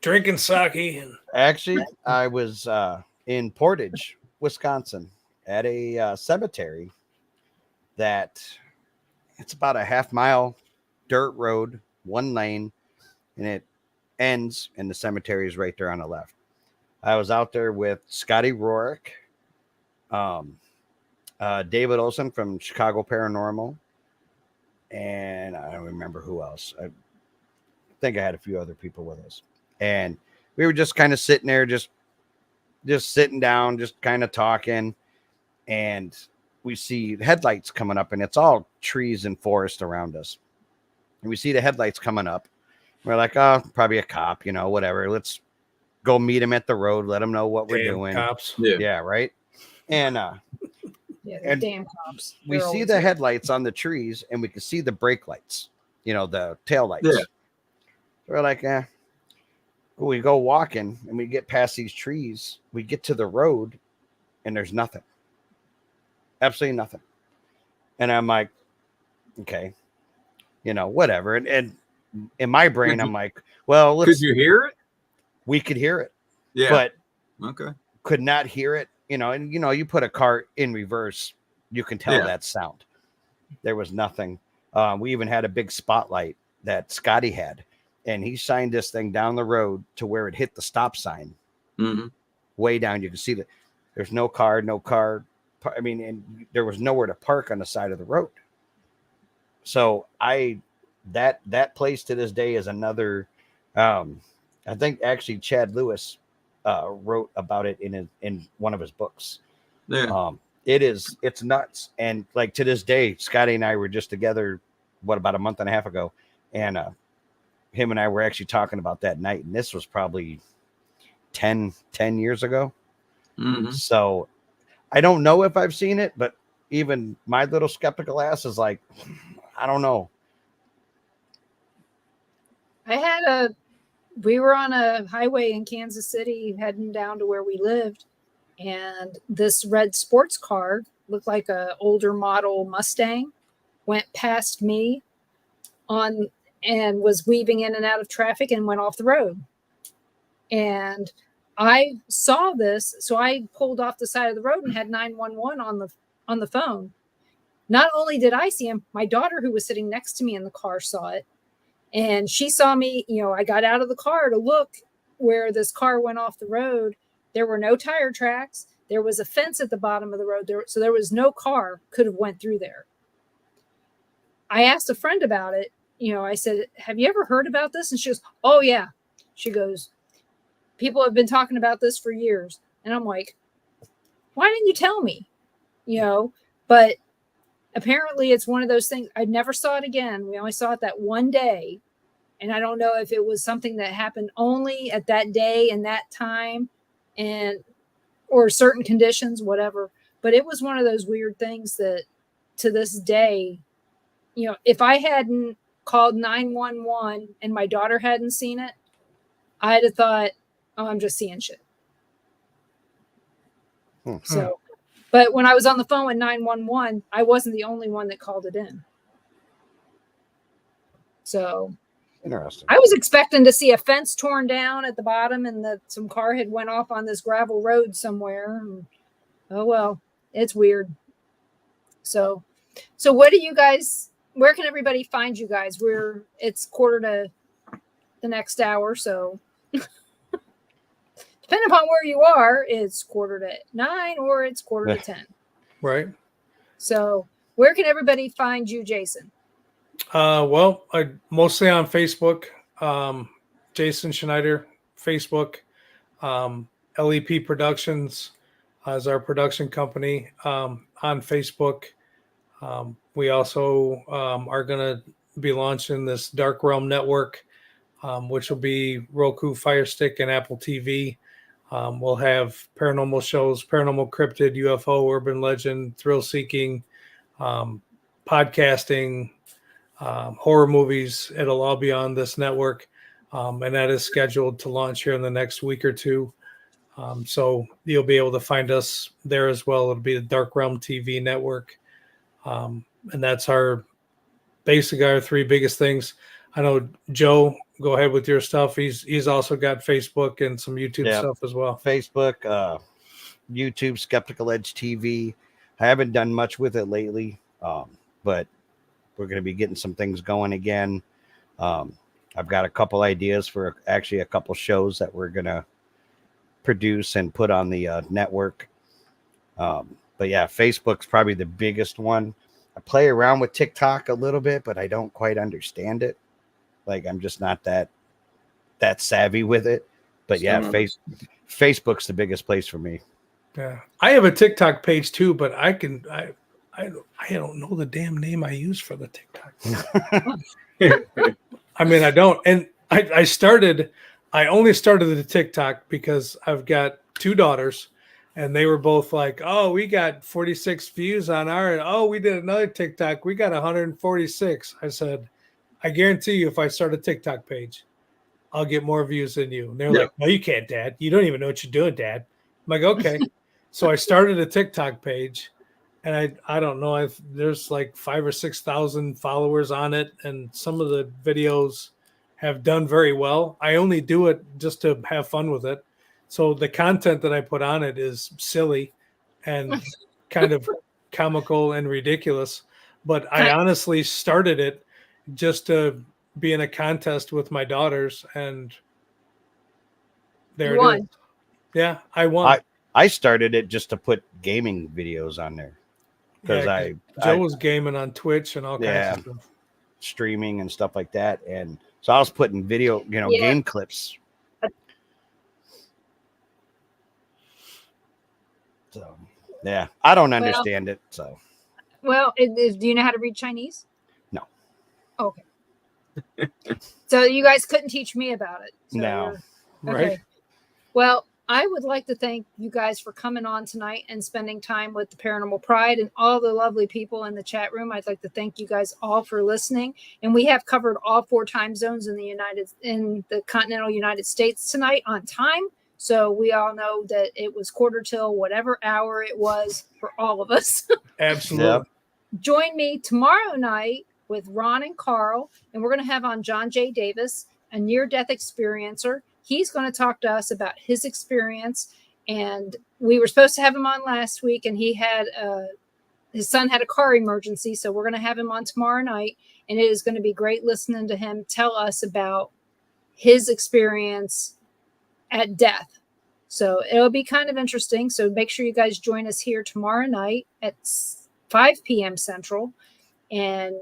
drinking sake. And Actually, I was in Portage, Wisconsin, at a cemetery that it's about a half-mile dirt road, one lane, and it ends, and the cemetery is right there on the left. I was out there with Scotty Rourke, David Olson from Chicago Paranormal, and I don't remember who else. I think I had a few other people with us, and we were just kind of sitting there, just sitting down, just kind of talking, and we see headlights coming up, and it's all trees and forest around us. And we see the headlights coming up. We're like, oh, probably a cop, you know, whatever. Let's go meet him at the road, let him know what we're doing. Cops. Yeah, right. And Yeah, and damn cops. we see the headlights on the trees, and we can see the brake lights, you know, the tail lights. Yeah. We're like, we go walking, and we get past these trees. We get to the road, and there's nothing. Absolutely nothing. And I'm like, okay, you know, whatever. And in my brain, I'm like, well, Could you hear it? we could hear it, Yeah. but Okay. could not hear it, you know. And, you know, you put a car in reverse, you can tell that sound. There was nothing. We even had a big spotlight that Scotty had, and he shined this thing down the road to where it hit the stop sign. Mm-hmm. Way down. You can see that there's no car. I mean, and there was nowhere to park on the side of the road. So that place to this day is another, I think actually Chad Lewis wrote about it in one of his books. Yeah. It's nuts. And like to this day, Scotty and I were just together, about a month and a half ago. And him and I were actually talking about that night. And this was probably 10 years ago. Mm-hmm. So I don't know if I've seen it, but even my little skeptical ass is like, I don't know. We were on a highway in Kansas City heading down to where we lived, and this red sports car looked like a older model Mustang went past me and was weaving in and out of traffic and went off the road. And I saw this, so I pulled off the side of the road and had 911 on the phone. Not only did I see him, my daughter, who was sitting next to me in the car, saw it. And she saw me, you know, I got out of the car to look where this car went off the road. There were no tire tracks. There was a fence at the bottom of the road. So there was no car could have went through there. I asked a friend about it. You know, I said, have you ever heard about this? And she goes, oh, yeah. She goes, people have been talking about this for years. And I'm like, why didn't you tell me? You know, but apparently it's one of those things. I never saw it again. We only saw it that one day. And I don't know if it was something that happened only at that day and that time or certain conditions, whatever. But But it was one of those weird things that to this day, if I hadn't called 911 and my daughter hadn't seen it, I'd have thought, oh, I'm just seeing shit. So, but when I was on the phone with 911, I wasn't the only one that called it in. So Interesting. I was expecting to see a fence torn down at the bottom and that some car had went off on this gravel road somewhere. Oh, well, it's weird. So what do you guys, where can everybody find you guys? It's quarter to the next hour. So depending upon where you are, it's 8:45 or it's 9:45. Right. So where can everybody find you, Jason? Well, I mostly on Facebook, Jason Schneider, Facebook, LEP Productions is our production company on Facebook. We also are going to be launching this Dark Realm Network, which will be Roku, Fire Stick, and Apple TV. We'll have paranormal shows, paranormal cryptid, UFO, urban legend, thrill seeking, podcasting, horror movies. It'll all be on this network. And that is scheduled to launch here in the next week or two. So you'll be able to find us there as well. It'll be the Dark Realm TV network. And that's our three biggest things. I know, Joe, go ahead with your stuff. He's also got Facebook and some YouTube stuff as well. Facebook, YouTube, Skeptical Edge TV. I haven't done much with it lately, but we're going to be getting some things going again. I've got a couple ideas for actually a couple shows that we're going to produce and put on the network. But yeah, Facebook's probably the biggest one. I play around with TikTok a little bit, but I don't quite understand it. Like, I'm just not that savvy with it. But yeah, Facebook's the biggest place for me. Yeah, I have a TikTok page too, but I don't know the damn name I use for the TikTok. I mean, I don't. And I only started the TikTok because I've got two daughters and they were both like, oh, we got 46 views on our, oh, we did another TikTok. We got 146. I said, I guarantee you, if I start a TikTok page, I'll get more views than you. And they're like, no, you can't, Dad. You don't even know what you're doing, Dad. I'm like, okay. So I started a TikTok page, and I don't know if there's like 5,000 or 6,000 followers on it, and some of the videos have done very well. I only do it just to have fun with it. So the content that I put on it is silly and kind of comical and ridiculous. But I honestly started it just to be in a contest with my daughters, and there it is. Yeah, I won. I started it just to put gaming videos on there because Joe was gaming on Twitch and all kinds of stuff, streaming and stuff like that, and so I was putting video, game clips. So yeah, I don't understand it. So do you know how to read Chinese? No. Okay. So you guys couldn't teach me about it. So no. Okay. Right. Well, I would like to thank you guys for coming on tonight and spending time with the Paranormal Pride and all the lovely people in the chat room. I'd like to thank you guys all for listening. And we have covered all 4 time zones in the continental United States tonight on time. So we all know that it was quarter till whatever hour it was for all of us. Absolutely. Yep. Join me tomorrow night with Ron and Carl, and we're going to have on John J. Davis, a near-death experiencer. He's going to talk to us about his experience, and we were supposed to have him on last week, and he had his son had a car emergency, so we're going to have him on tomorrow night, and it is going to be great listening to him tell us about his experience at death. So it'll be kind of interesting. So make sure you guys join us here tomorrow night at 5 p.m. Central, and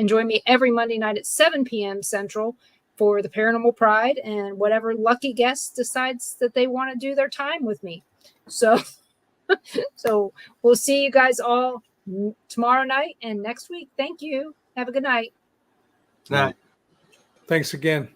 join me every Monday night at 7 p.m. Central for the Paranormal Pride, and whatever lucky guest decides that they want to do their time with me. So we'll see you guys all tomorrow night and next week. Thank you. Have a good night. Night. Thanks again.